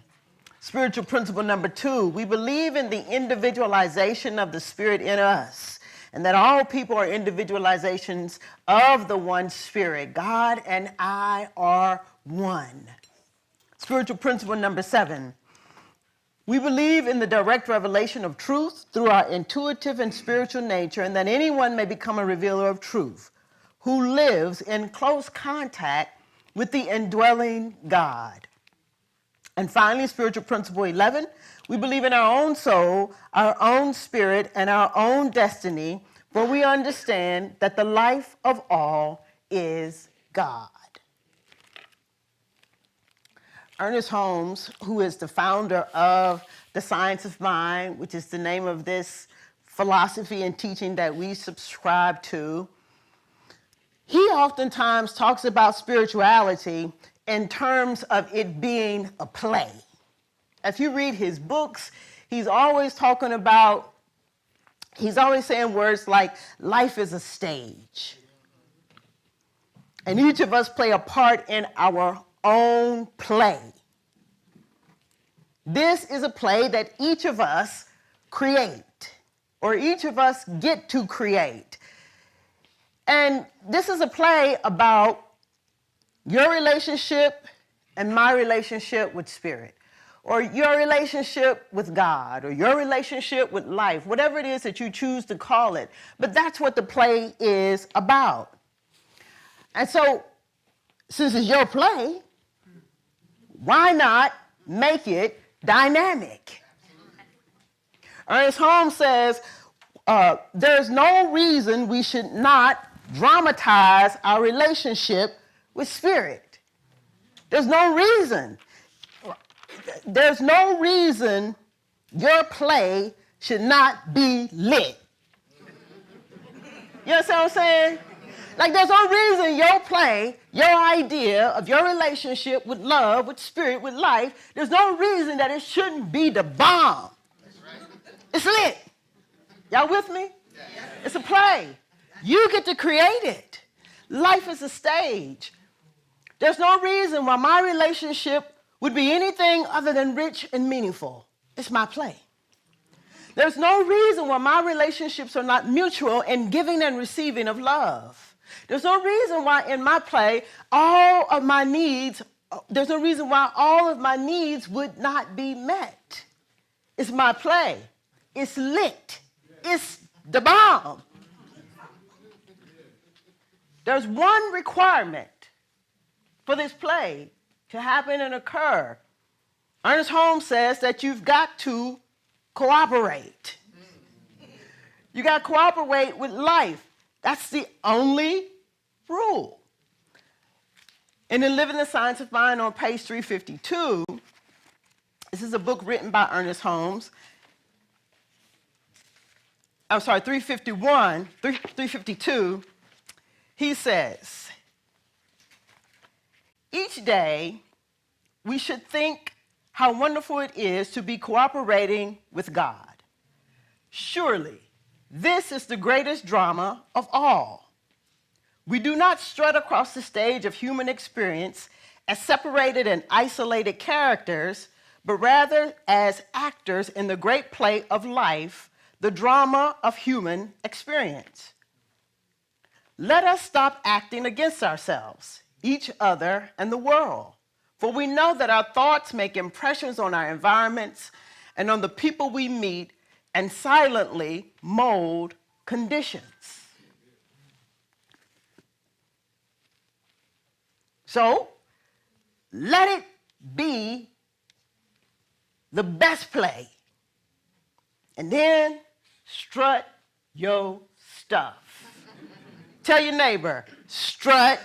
Spiritual principle number 2, we believe in the individualization of the Spirit in us, and that all people are individualizations of the one Spirit. God and I are one. Spiritual principle number 7, we believe in the direct revelation of truth through our intuitive and spiritual nature, and that anyone may become a revealer of truth who lives in close contact with the indwelling God. And finally, spiritual principle 11, we believe in our own soul, our own spirit, and our own destiny, for we understand that the life of all is God. Ernest Holmes, who is the founder of the Science of Mind, which is the name of this philosophy and teaching that we subscribe to, he oftentimes talks about spirituality in terms of it being a play. If you read his books, he's always saying words like, life is a stage. And each of us play a part in our own play. This is a play that each of us create, or each of us get to create. And this is a play about your relationship and my relationship with Spirit, or your relationship with God, or your relationship with life, whatever it is that you choose to call it. But that's what the play is about. And so, since it's your play, why not make it dynamic? Ernest Holmes says, there's no reason we should not dramatize our relationship with Spirit. There's no reason. There's no reason your play should not be lit. You understand what I'm saying? Like, there's no reason your play, your idea of your relationship with love, with Spirit, with life, there's no reason that it shouldn't be the bomb. It's lit. Y'all with me? It's a play. You get to create it. Life is a stage. There's no reason why my relationship would be anything other than rich and meaningful. It's my play. There's no reason why my relationships are not mutual in giving and receiving of love. There's no reason why in my play there's no reason why all of my needs would not be met. It's my play. It's lit. It's the bomb. There's one requirement for this play to happen and occur. Ernest Holmes says that you've got to cooperate. You got to cooperate with life. That's the only rule. And in Living the Science of Mind on page 352, this is a book written by Ernest Holmes. 352, he says, each day we should think how wonderful it is to be cooperating with God. Surely, this is the greatest drama of all. We do not strut across the stage of human experience as separated and isolated characters, but rather as actors in the great play of life, the drama of human experience. Let us stop acting against ourselves, each other, and the world, for we know that our thoughts make impressions on our environments and on the people we meet and silently mold conditions. So, let it be the best play. And then strut your stuff. Tell your neighbor, strut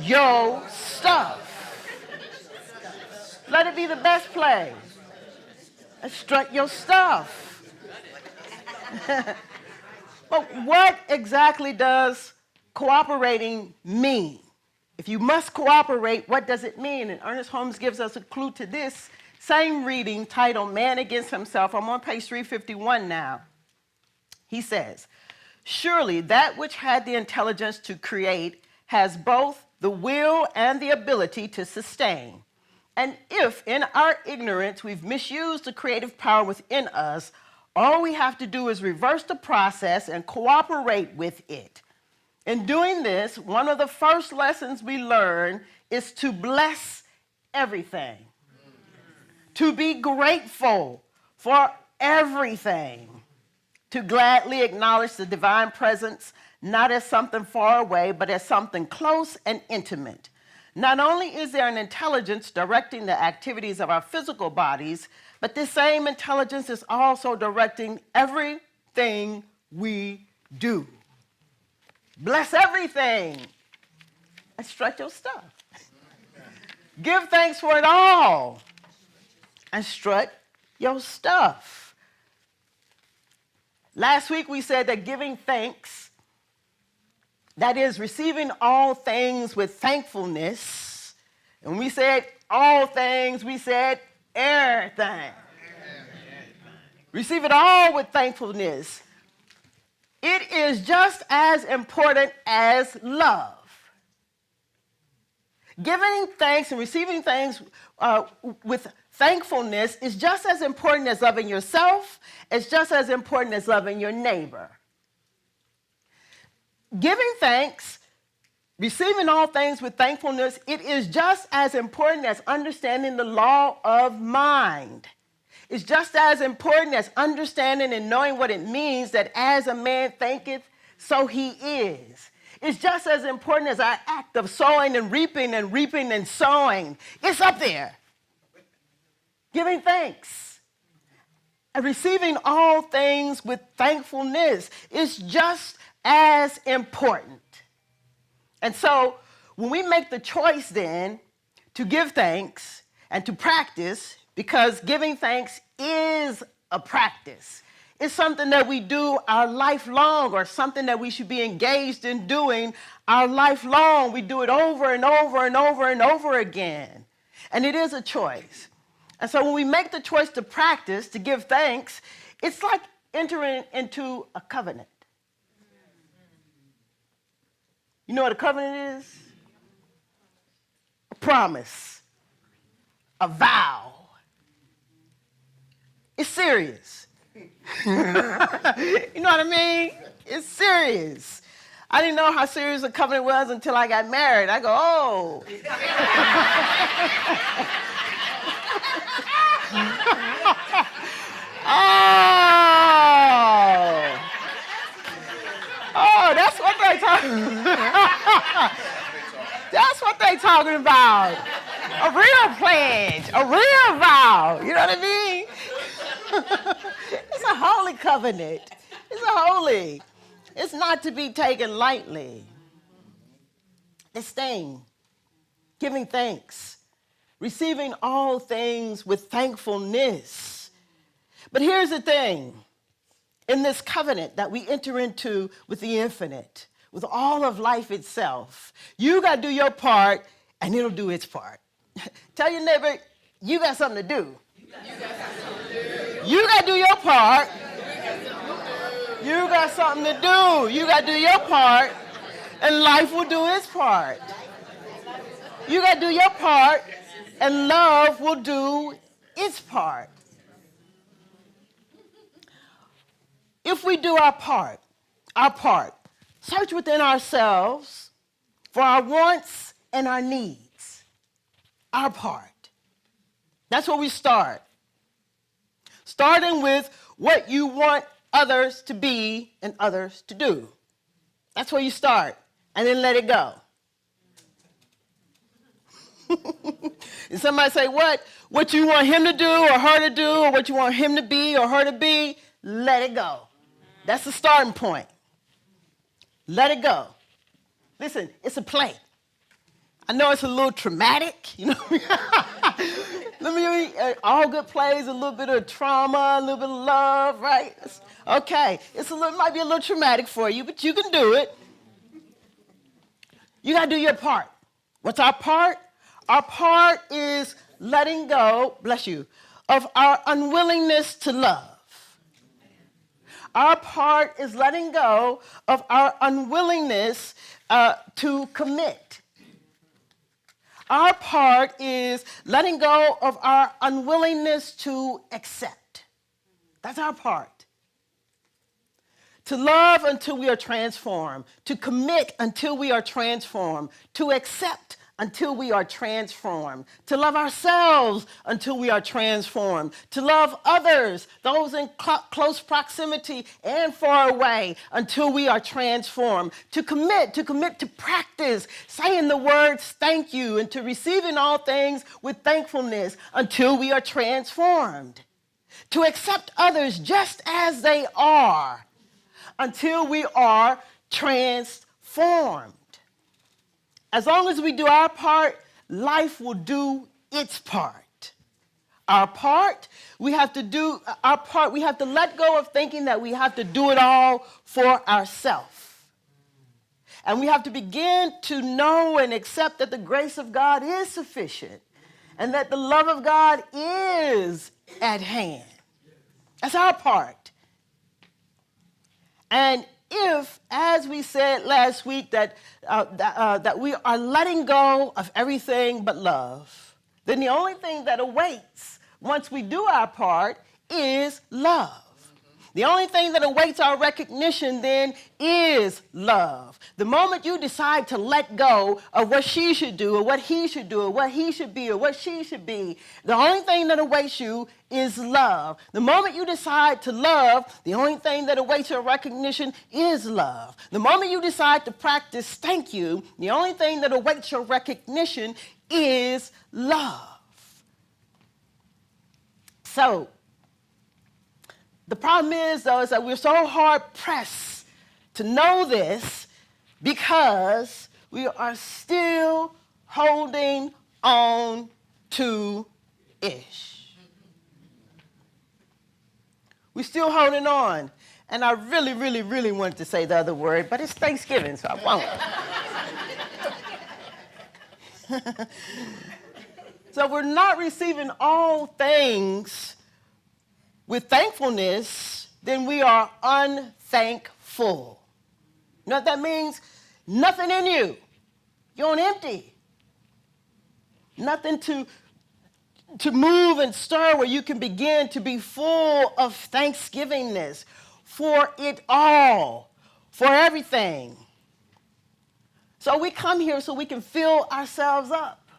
your stuff. Let it be the best play. And strut your stuff. But what exactly does cooperating mean? If you must cooperate, what does it mean? And Ernest Holmes gives us a clue to this same reading titled Man Against Himself. I'm on page 351 now. He says, surely that which had the intelligence to create has both the will and the ability to sustain. And if in our ignorance we've misused the creative power within us, all we have to do is reverse the process and cooperate with it. In doing this, one of the first lessons we learn is to bless everything, to be grateful for everything, to gladly acknowledge the divine presence, not as something far away, but as something close and intimate. Not only is there an intelligence directing the activities of our physical bodies, but this same intelligence is also directing everything we do. Bless everything and strut your stuff. Give thanks for it all and strut your stuff. Last week we said that giving thanks, that is receiving all things with thankfulness. And we said all things, we said everything. Receive it all with thankfulness. It is just as important as love. Giving thanks and receiving things with thankfulness is just as important as loving yourself. It's just as important as loving your neighbor. Giving thanks, receiving all things with thankfulness, it is just as important as understanding the law of mind. It's just as important as understanding and knowing what it means that as a man thinketh, so he is. It's just as important as our act of sowing and reaping and sowing. It's up there. Giving thanks and receiving all things with thankfulness is just as important. And so when we make the choice then to give thanks and to practice, because giving thanks is a practice. It's something that we do our life long, or something that we should be engaged in doing our life long. We do it over and over and over and over again. And it is a choice. And so when we make the choice to practice, to give thanks, it's like entering into a covenant. You know what a covenant is? A promise, a vow. It's serious. You know what I mean? It's serious. I didn't know how serious a covenant was until I got married. I go, oh. Oh, that's what they talking. That's what they talking about. A real pledge, a real vow. You know what I mean? It's a holy covenant. It's a holy. It's not to be taken lightly. It's staying, giving thanks, receiving all things with thankfulness. But here's the thing. In this covenant that we enter into with the infinite, with all of life itself, you got to do your part and it'll do its part. Tell your neighbor, you got something to do. You got to do your part. You got something to do. You got to do your part, and life will do its part. You got to do your part, and love will do its part. If we do our part, search within ourselves for our wants and our needs. Our part. That's where we start. Starting with what you want others to be and others to do. That's where you start, and then let it go. And somebody say, what you want him to do or her to do, or what you want him to be or her to be, let it go. That's the starting point. Let it go. Listen, it's a play. I know it's a little traumatic, you know. All good plays, a little bit of trauma, a little bit of love, right? Okay, might be a little traumatic for you, but you can do it. You got to do your part. What's our part? Our part is letting go, bless you, of our unwillingness to love. Our part is letting go of our unwillingness to commit. Our part is letting go of our unwillingness to accept. That's our part. To love until we are transformed. To commit until we are transformed. To accept until we are transformed. To love ourselves until we are transformed. To love others, those in close proximity and far away, until we are transformed. To commit to practice, saying the words thank you, and to receiving all things with thankfulness until we are transformed. To accept others just as they are until we are transformed. As long as we do our part, life will do its part. Our part, we have to let go of thinking that we have to do it all for ourselves. And we have to begin to know and accept that the grace of God is sufficient and that the love of God is at hand. That's our part. And if, as we said last week, that we are letting go of everything but love, then the only thing that awaits once we do our part is love. The only thing that awaits our recognition then is love. The moment you decide to let go of what she should do or what he should do or what he should be or what she should be, the only thing that awaits you is love. The moment you decide to love, the only thing that awaits your recognition is love. The moment you decide to practice thank you, the only thing that awaits your recognition is love. So, the problem is, though, is that we're so hard-pressed to know this because we are still holding on to ish. We're still holding on. And I really, really, really wanted to say the other word, but it's Thanksgiving, so I won't. So we're not receiving all things with thankfulness, then we are unthankful. You know what that means? Nothing in you. You're on empty. Nothing to move and stir where you can begin to be full of thanksgivingness for it all, for everything. So we come here so we can fill ourselves up,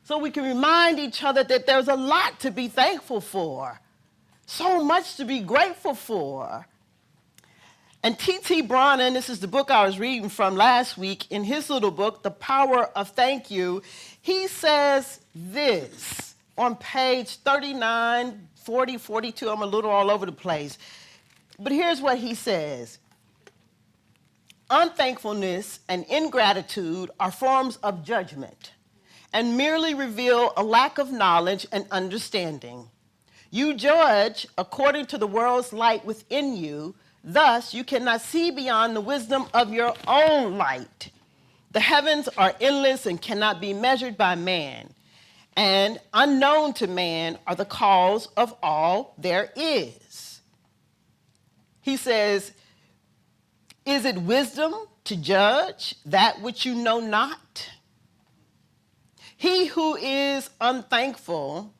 so we can remind each other that there's a lot to be thankful for. So much to be grateful for. And T.T. Brannan, this is the book I was reading from last week, in his little book, The Power of Thank You, he says this on page 39, 40, 42. I'm a little all over the place. But here's what he says. Unthankfulness and ingratitude are forms of judgment and merely reveal a lack of knowledge and understanding. You judge according to the world's light within you, thus you cannot see beyond the wisdom of your own light. The heavens are endless and cannot be measured by man, and unknown to man are the cause of all there is. He says, is it wisdom to judge that which you know not? He who is unthankful,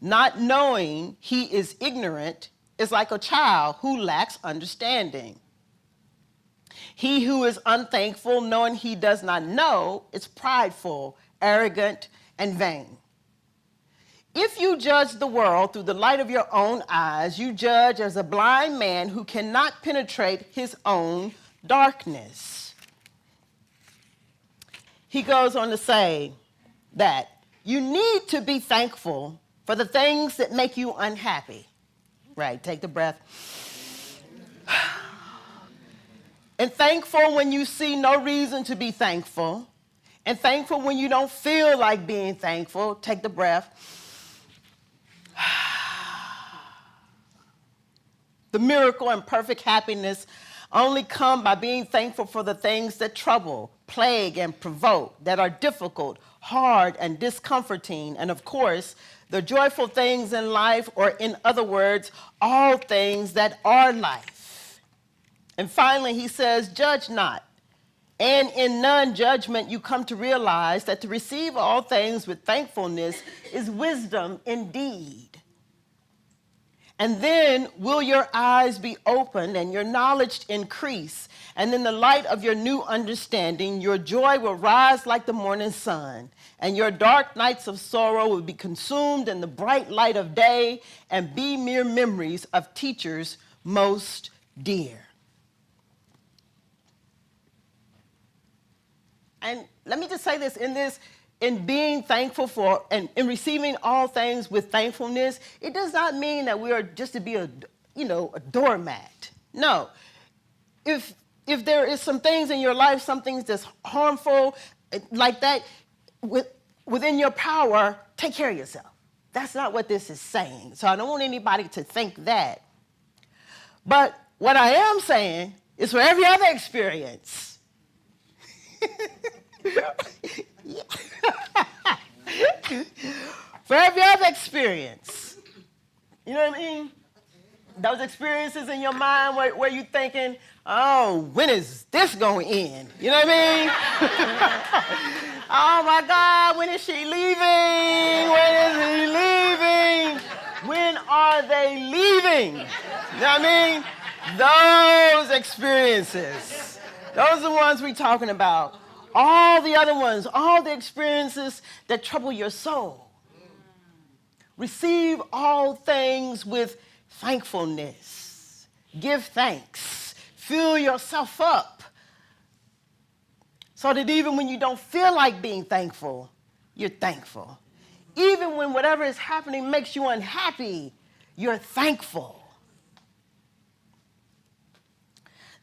not knowing he is ignorant, is like a child who lacks understanding. He who is unthankful, knowing he does not know, is prideful, arrogant, and vain. If you judge the world through the light of your own eyes, you judge as a blind man who cannot penetrate his own darkness. He goes on to say that you need to be thankful for the things that make you unhappy. Right, take the breath. And thankful when you see no reason to be thankful. And thankful when you don't feel like being thankful. Take the breath. The miracle and perfect happiness only come by being thankful for the things that trouble, plague, and provoke, that are difficult, hard, and discomforting, and of course, the joyful things in life, or in other words, all things that are life. And finally, he says, judge not. And in non-judgment, you come to realize that to receive all things with thankfulness is wisdom indeed. And then will your eyes be opened and your knowledge increase. And in the light of your new understanding, your joy will rise like the morning sun. And your dark nights of sorrow will be consumed in the bright light of day and be mere memories of teachers most dear. And let me just say this, in being thankful for and in receiving all things with thankfulness, it does not mean that we are just to be a doormat. No. If there is some things in your life, some things that's harmful, like that, within your power, take care of yourself. That's not what this is saying. So I don't want anybody to think that. But what I am saying is for every other experience, for every other experience, you know what I mean? Those experiences in your mind where you're thinking, oh, when is this going to end? You know what I mean? Oh my God, when is she leaving? When is he leaving? When are they leaving? You know what I mean? Those experiences, those are the ones we're talking about. All the other ones, all the experiences that trouble your soul. Receive all things with thankfulness. Give thanks. Fill yourself up so that even when you don't feel like being thankful, you're thankful. Even when whatever is happening makes you unhappy, you're thankful.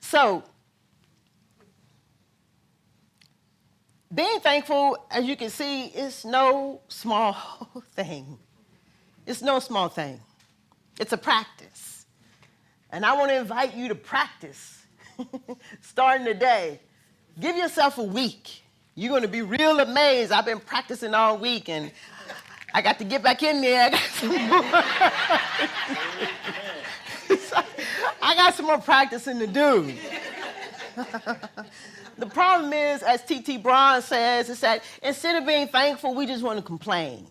So, being thankful, as you can see, is no small thing. It's no small thing. It's a practice. And I want to invite you to practice starting today. Give yourself a week. You're going to be real amazed. I've been practicing all week, and I got to get back in there. I got some more practicing to do. The problem is, as T.T. Brown says, is that instead of being thankful, we just want to complain.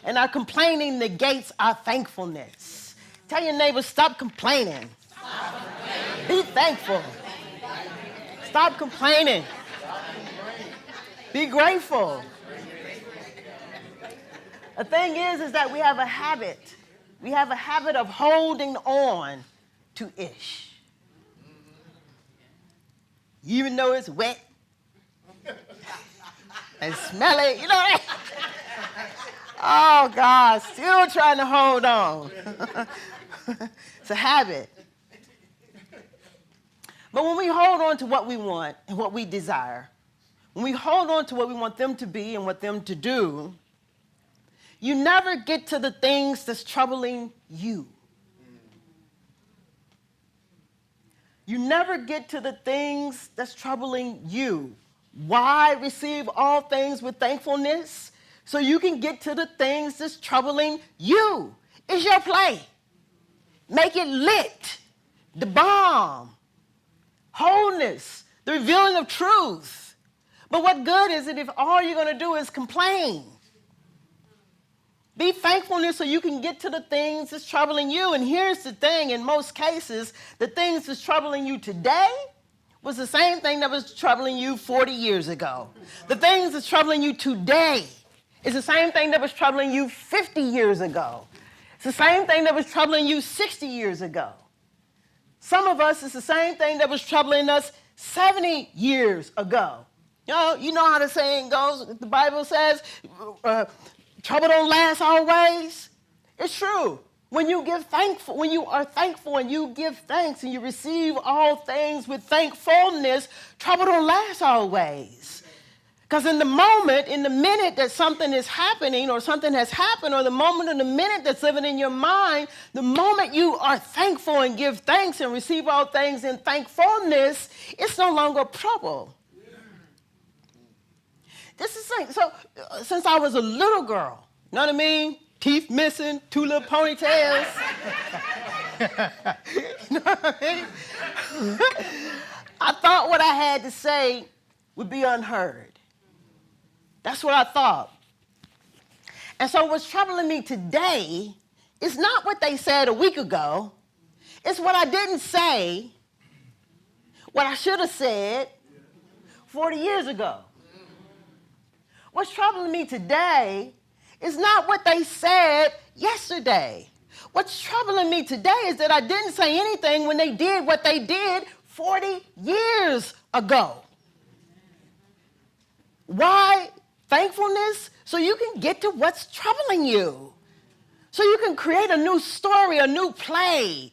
And our complaining negates our thankfulness. Tell your neighbor, stop complaining. Be thankful. Stop complaining. Be grateful. The thing is that we have a habit. We have a habit of holding on to ish. Even though it's wet and smelly, you know. Oh, God, still trying to hold on. It's a habit. But when we hold on to what we want and what we desire, when we hold on to what we want them to be and what them to do, you never get to the things that's troubling you. You never get to the things that's troubling you. Why receive all things with thankfulness? So you can get to the things that's troubling you. It's your play. Make it lit. The bomb. Wholeness. The revealing of truth. But what good is it if all you're going to do is complain? Be thankfulness so you can get to the things that's troubling you. And here's the thing, in most cases, the things that's troubling you today was the same thing that was troubling you 40 years ago. The things that's troubling you today is the same thing that was troubling you 50 years ago. It's the same thing that was troubling you 60 years ago. Some of us, it's the same thing that was troubling us 70 years ago. You know how the saying goes, the Bible says, trouble don't last always. It's true. When you are thankful and you give thanks and you receive all things with thankfulness, trouble don't last always. Because in the moment, in the minute that something is happening or something has happened, or the moment in the minute that's living in your mind, the moment you are thankful and give thanks and receive all things in thankfulness, it's no longer trouble. This is like, so since I was a little girl, you know what I mean? Teeth missing, 2 little ponytails. You know what I mean? I thought what I had to say would be unheard. That's what I thought. And so what's troubling me today is not what they said a week ago. It's what I didn't say, what I should have said 40 years ago. What's troubling me today is not what they said yesterday. What's troubling me today is that I didn't say anything when they did what they did 40 years ago. Why thankfulness? So you can get to what's troubling you. So you can create a new story, a new play.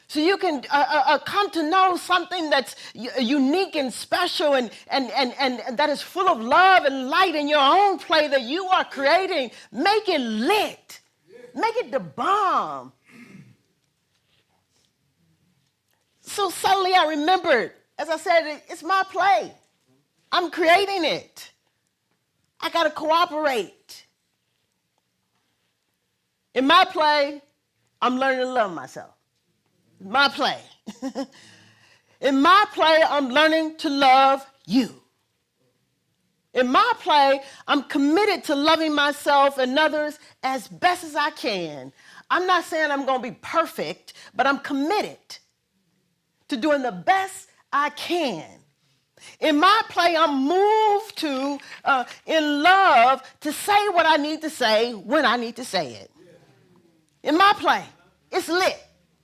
So you can come to know something that's unique and special and that is full of love and light in your own play that you are creating. Make it lit. Make it the bomb. So suddenly I remembered, as I said, it's my play. I'm creating it. I got to cooperate. In my play, I'm learning to love myself. My play. In my play, I'm learning to love you. In my play, I'm committed to loving myself and others as best as I can. I'm not saying I'm going to be perfect, but I'm committed to doing the best I can. In my play, I'm moved to, in love, to say what I need to say when I need to say it. In my play, it's lit.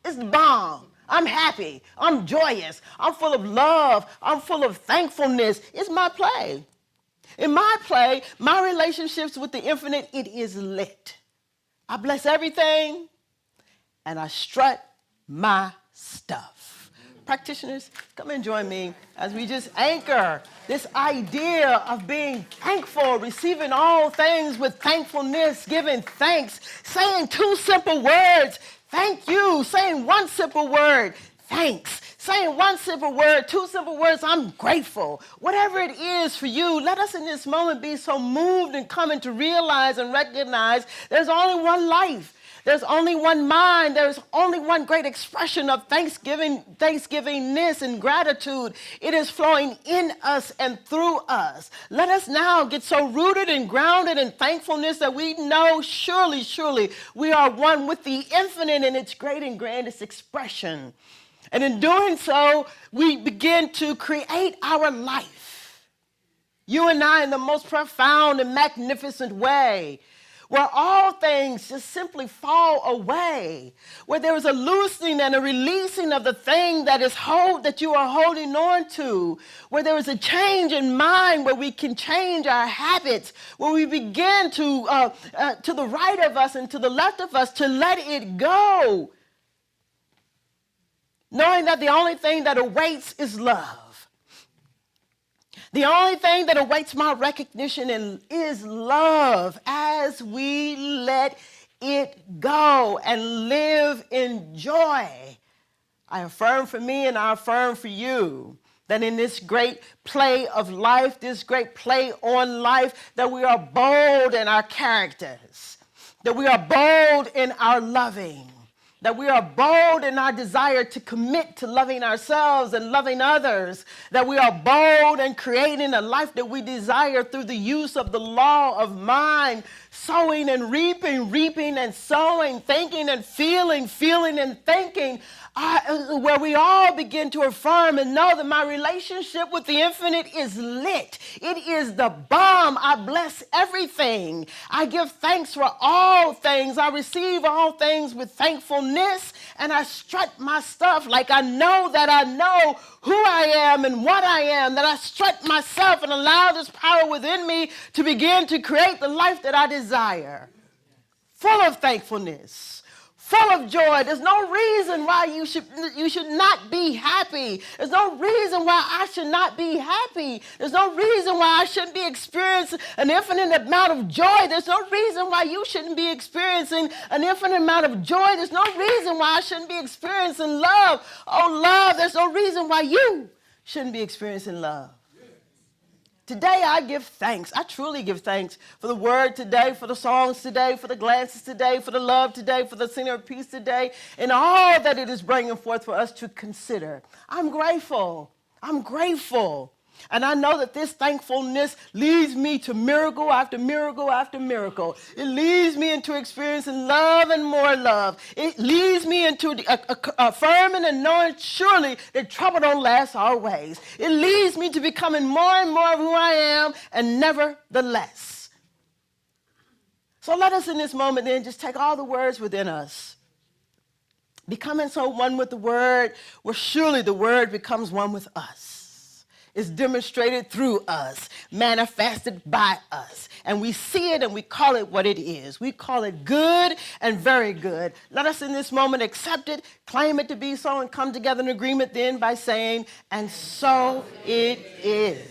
It's the bomb. I'm happy. I'm joyous. I'm full of love. I'm full of thankfulness. It's my play. In my play, my relationships with the infinite, it is lit. I bless everything, and I strut my stuff. Practitioners, come and join me as we just anchor this idea of being thankful, receiving all things with thankfulness, giving thanks, saying two simple words, thank you, saying one simple word, thanks. Saying one simple word, two simple words, I'm grateful. Whatever it is for you, let us in this moment be so moved and coming to realize and recognize there's only one life. There's only one mind. There's only one great expression of thanksgivingness and gratitude. It is flowing in us and through us. Let us now get so rooted and grounded in thankfulness that we know surely, surely we are one with the infinite in its great and grandest expression. And in doing so, we begin to create our life. You and I in the most profound and magnificent way, where all things just simply fall away, where there is a loosening and a releasing of the thing that you are holding on to, where there is a change in mind, where we can change our habits, where we begin to the right of us and to the left of us to let it go. Knowing that the only thing that awaits is love. The only thing that awaits my recognition is love as we let it go and live in joy. I affirm for me and I affirm for you that in this great play of life, this great play on life, that we are bold in our characters, that we are bold in our loving, that we are bold in our desire to commit to loving ourselves and loving others, that we are bold in creating a life that we desire through the use of the law of mind, sowing and reaping, reaping and sowing, thinking and feeling, feeling and thinking, where we all begin to affirm and know that my relationship with the infinite is lit. It is the bomb. I bless everything. I give thanks for all things. I receive all things with thankfulness, and I strut my stuff like I know that I know who I am and what I am, that I strut myself and allow this power within me to begin to create the life that I desire. Full of thankfulness, full of joy. There's no reason why you should not be happy. There's no reason why I should not be happy. There's no reason why I shouldn't be experiencing an infinite amount of joy. There's no reason why you shouldn't be experiencing an infinite amount of joy. There's no reason why I shouldn't be experiencing love. Oh, love, there's no reason why you shouldn't be experiencing love. Today, I give thanks. I truly give thanks for the word today, for the songs today, for the glances today, for the love today, for the center of peace today, and all that it is bringing forth for us to consider. I'm grateful. I'm grateful. And I know that this thankfulness leads me to miracle after miracle after miracle. It leads me into experiencing love and more love. It leads me into affirming and knowing surely that trouble don't last always. It leads me to becoming more and more of who I am and never the less. So let us in this moment then just take all the words within us, becoming so one with the word, where surely the word becomes one with us. It's demonstrated through us, manifested by us. And we see it and we call it what it is. We call it good and very good. Let us in this moment accept it, claim it to be so, and come together in agreement then by saying, and so it is.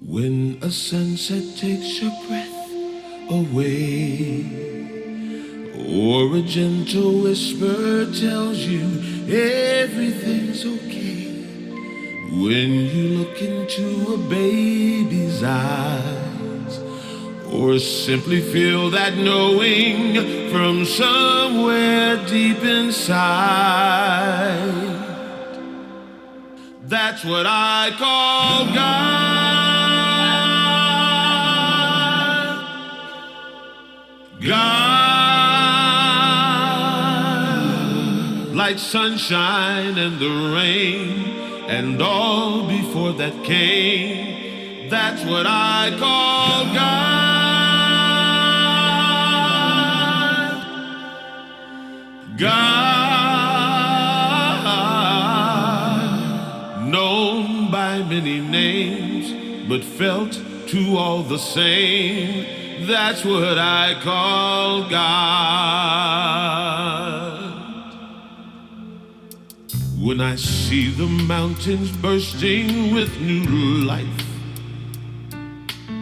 When a sunset takes your breath, away, or a gentle whisper tells you everything's okay. When you look into a baby's eyes, or simply feel that knowing from somewhere deep inside, that's what I call God. God, like sunshine and the rain, and all before that came, that's what I call God. God, known by many names, but felt to all the same, that's what I call God. When I see the mountains bursting with new life,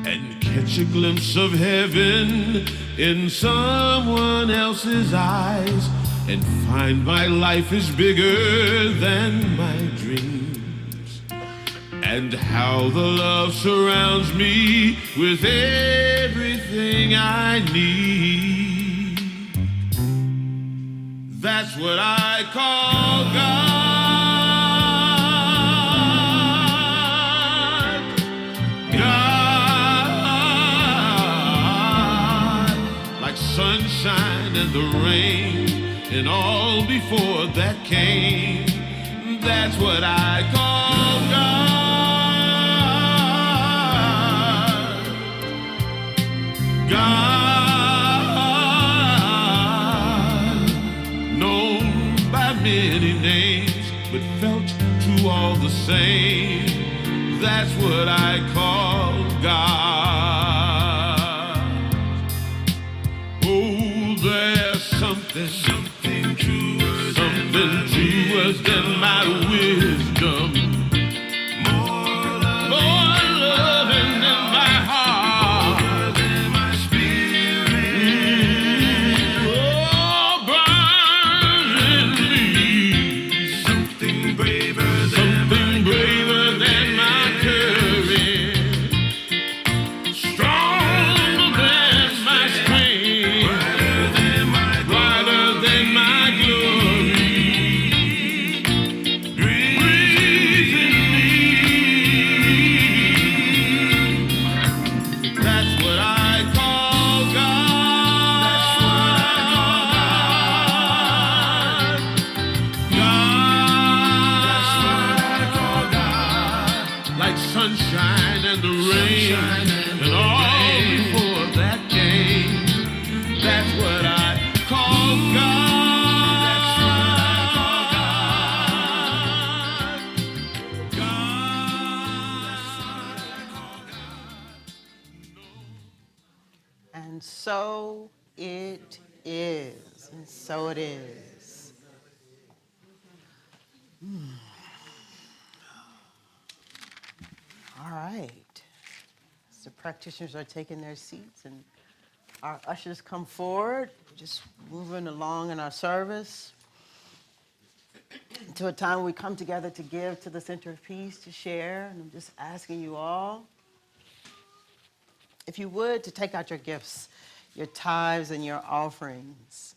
and catch a glimpse of heaven in someone else's eyes, and find my life is bigger than my dreams, and how the love surrounds me with everything I need, that's what I call God. Sunshine and the rain, and all before that came, that's what I call God. God, known by many names, but felt to all the same, that's what I call God. Something truer than my wisdom, more loving than my heart, more than my spirit, oh, burns in me. Something braver than my courage, stronger than my strength, brighter than my glory, breathes in me. That's what I call God. God, like sunshine and the rain, and all before that came, that's what I call God. And so it is. And so it is. All right. As the practitioners are taking their seats and our ushers come forward, just moving along in our service to a time we come together to give to the Center of Peace, to share. And I'm just asking you all, if you would, to take out your gifts, your tithes and your offerings.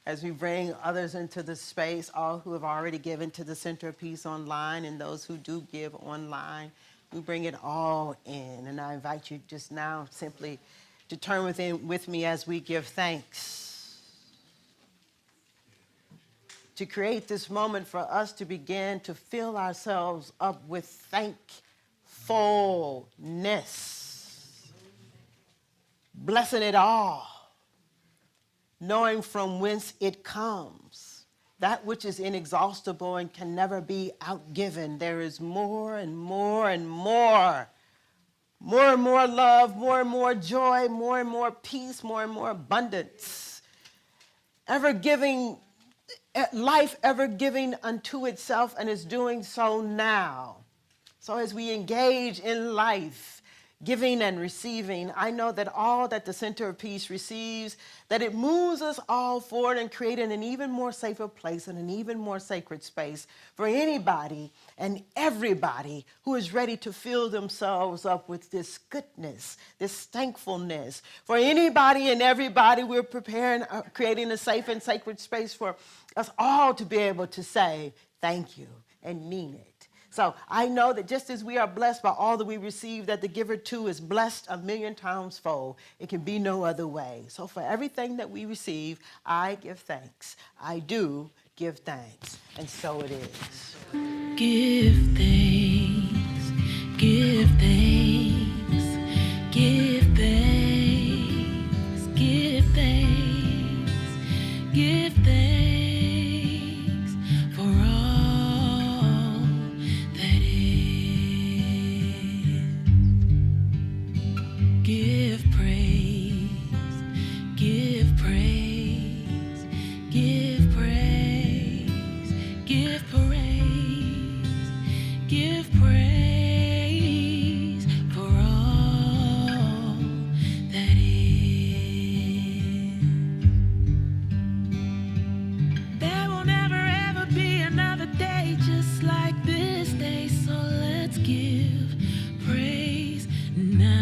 As we bring others into the space, all who have already given to the Center of Peace online and those who do give online, we bring it all in. And I invite you just now simply to turn within with me as we give thanks. To create this moment for us to begin to fill ourselves up with thankfulness. Blessing it all, knowing from whence it comes, that which is inexhaustible and can never be outgiven. There is more and more and more. More and more love, more and more joy, more and more peace, more and more abundance. Ever giving, life ever giving unto itself, and is doing so now. So as we engage in life, giving and receiving, I know that all that the Center of Peace receives, that it moves us all forward and creating an even more safer place and an even more sacred space for anybody and everybody who is ready to fill themselves up with this goodness, this thankfulness. For anybody and everybody, we're preparing, creating a safe and sacred space for us all to be able to say thank you and mean it. So I know that just as we are blessed by all that we receive, that the giver too is blessed 1,000,000 times fold. It can be no other way. So for everything that we receive, I give thanks. I do give thanks. And so it is. Give thanks, give thanks, give thanks, give thanks, give thanks for all that is. Give praise, give praise, give praise, give praise, give praise for all that is. There will never ever be another day just like this day, so let's give praise now.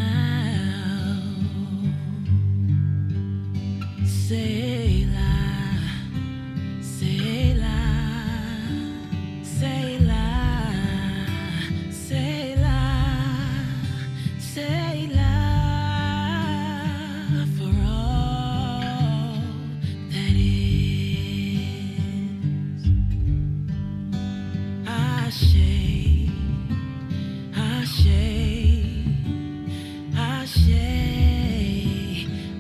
Selah, Selah, Selah, Selah, Selah for all that is. Ashe, Ashe, Ashe,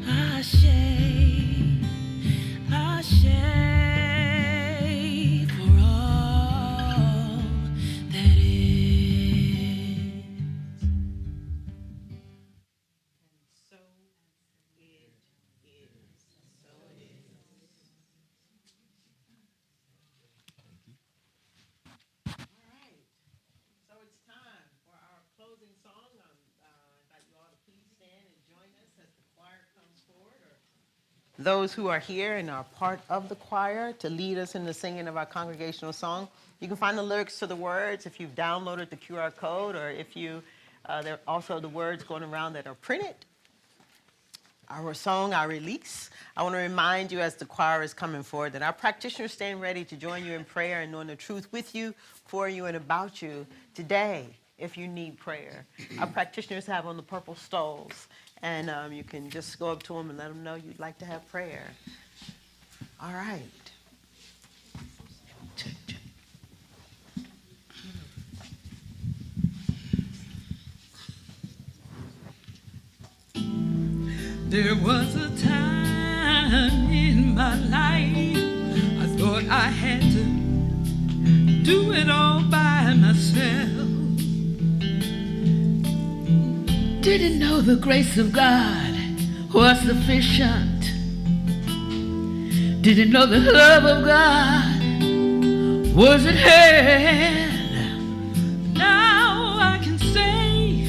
Ashe, Ashe for all that is. So it's time for our closing song. I invite you all to please stand and join us as the choir comes forward, or those who are here and are part of the choir to lead us in the singing of our congregational song. You can find the lyrics to the words if you've downloaded the QR code, or if you, there are also the words going around that are printed. Our song, our release. I want to remind you as the choir is coming forward that our practitioners stand ready to join you in prayer and knowing the truth with you, for you, and about you today if you need prayer. Our practitioners have on the purple stoles, and you can just go up to them and let them know you'd like to have prayer. All right. There was a time in my life I thought I had to do it all by myself. Didn't know the grace of God was sufficient. Didn't know the love of God was at hand. Now I can say,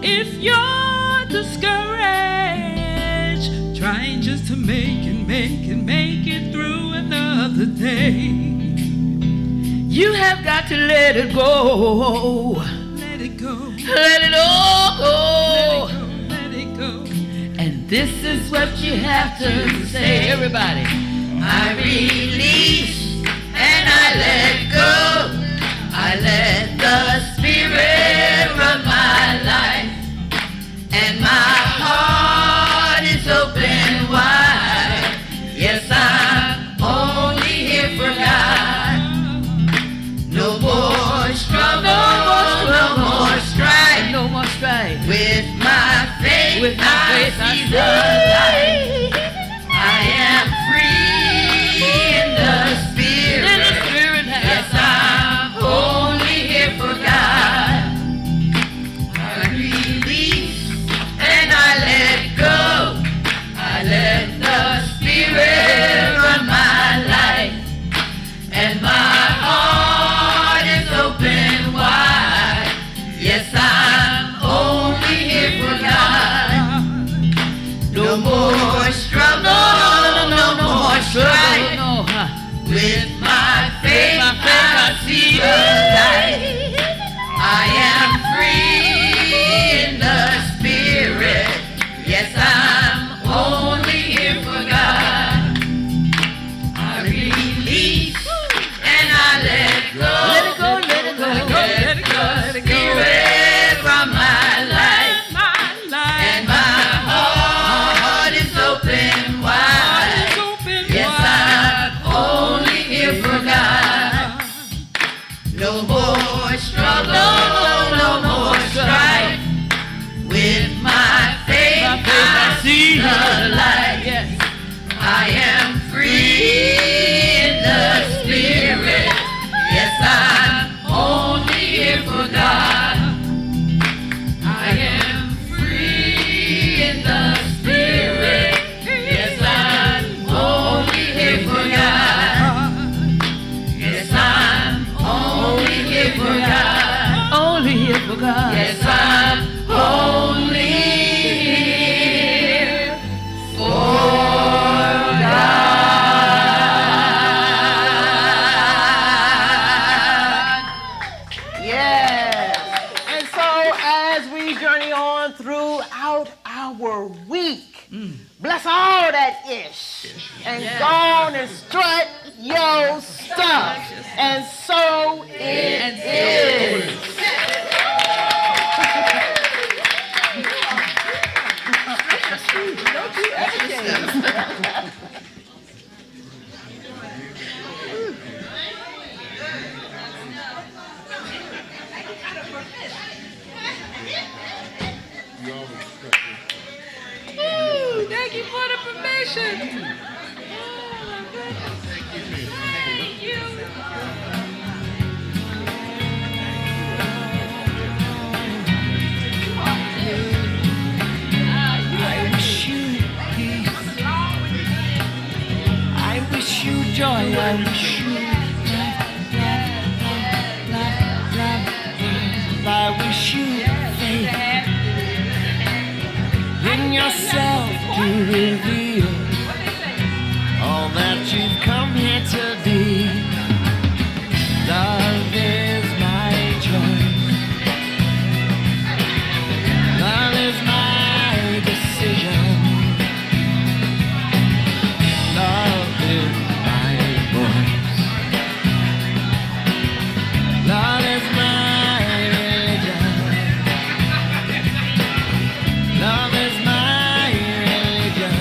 if you're discouraged, trying just to make it through another day, you have got to let it go. let it go, Let it all go. let it go. And this is what you have to say, everybody. I release and I let go. I let the Spirit run my life, and my heart is open wide. Yes, I'm only here for God. No more struggle, no more strife, no more strife. With my faith, I see the light. I am free in the Spirit. Yes, I'm only here for God. I release and I let go. I let the Spirit run my life, and my heart is open wide. Yes, I'm only With my faith, I see the light. I am free in the spirit. Yes, I'm only here for God. I release and I let go. Let it go, let it go, let it go, let it go. Spirit from my life. And my heart is open wide. Yes, I'm only here for God. No more struggle, no more strife. With my faith, I see the light. Yes, I am free in the spirit. Yes, I'm only here for God. I am free in the spirit. Yes, I'm only here for God. Yes, I'm only here for God. Only here for God. Yes, I'm only here for God. Yes. And so as we journey on throughout our week, bless all that ish. And go on and strut your stuff. And so it is. Don't you ever change. Ooh, thank you for the permission. Oh, my goodness. Thank you. I wish you peace. I wish you joy. I wish you love. I wish you faith in yourself to reveal all that you've come here to be. Love is my choice. Love is my decision. Love is my voice. Love is my religion. Love is my religion.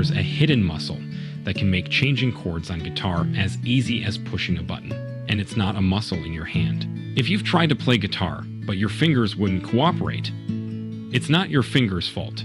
there's a hidden muscle that can make changing chords on guitar as easy as pushing a button, and it's not a muscle in your hand. If you've tried to play guitar, but your fingers wouldn't cooperate, it's not your fingers' fault.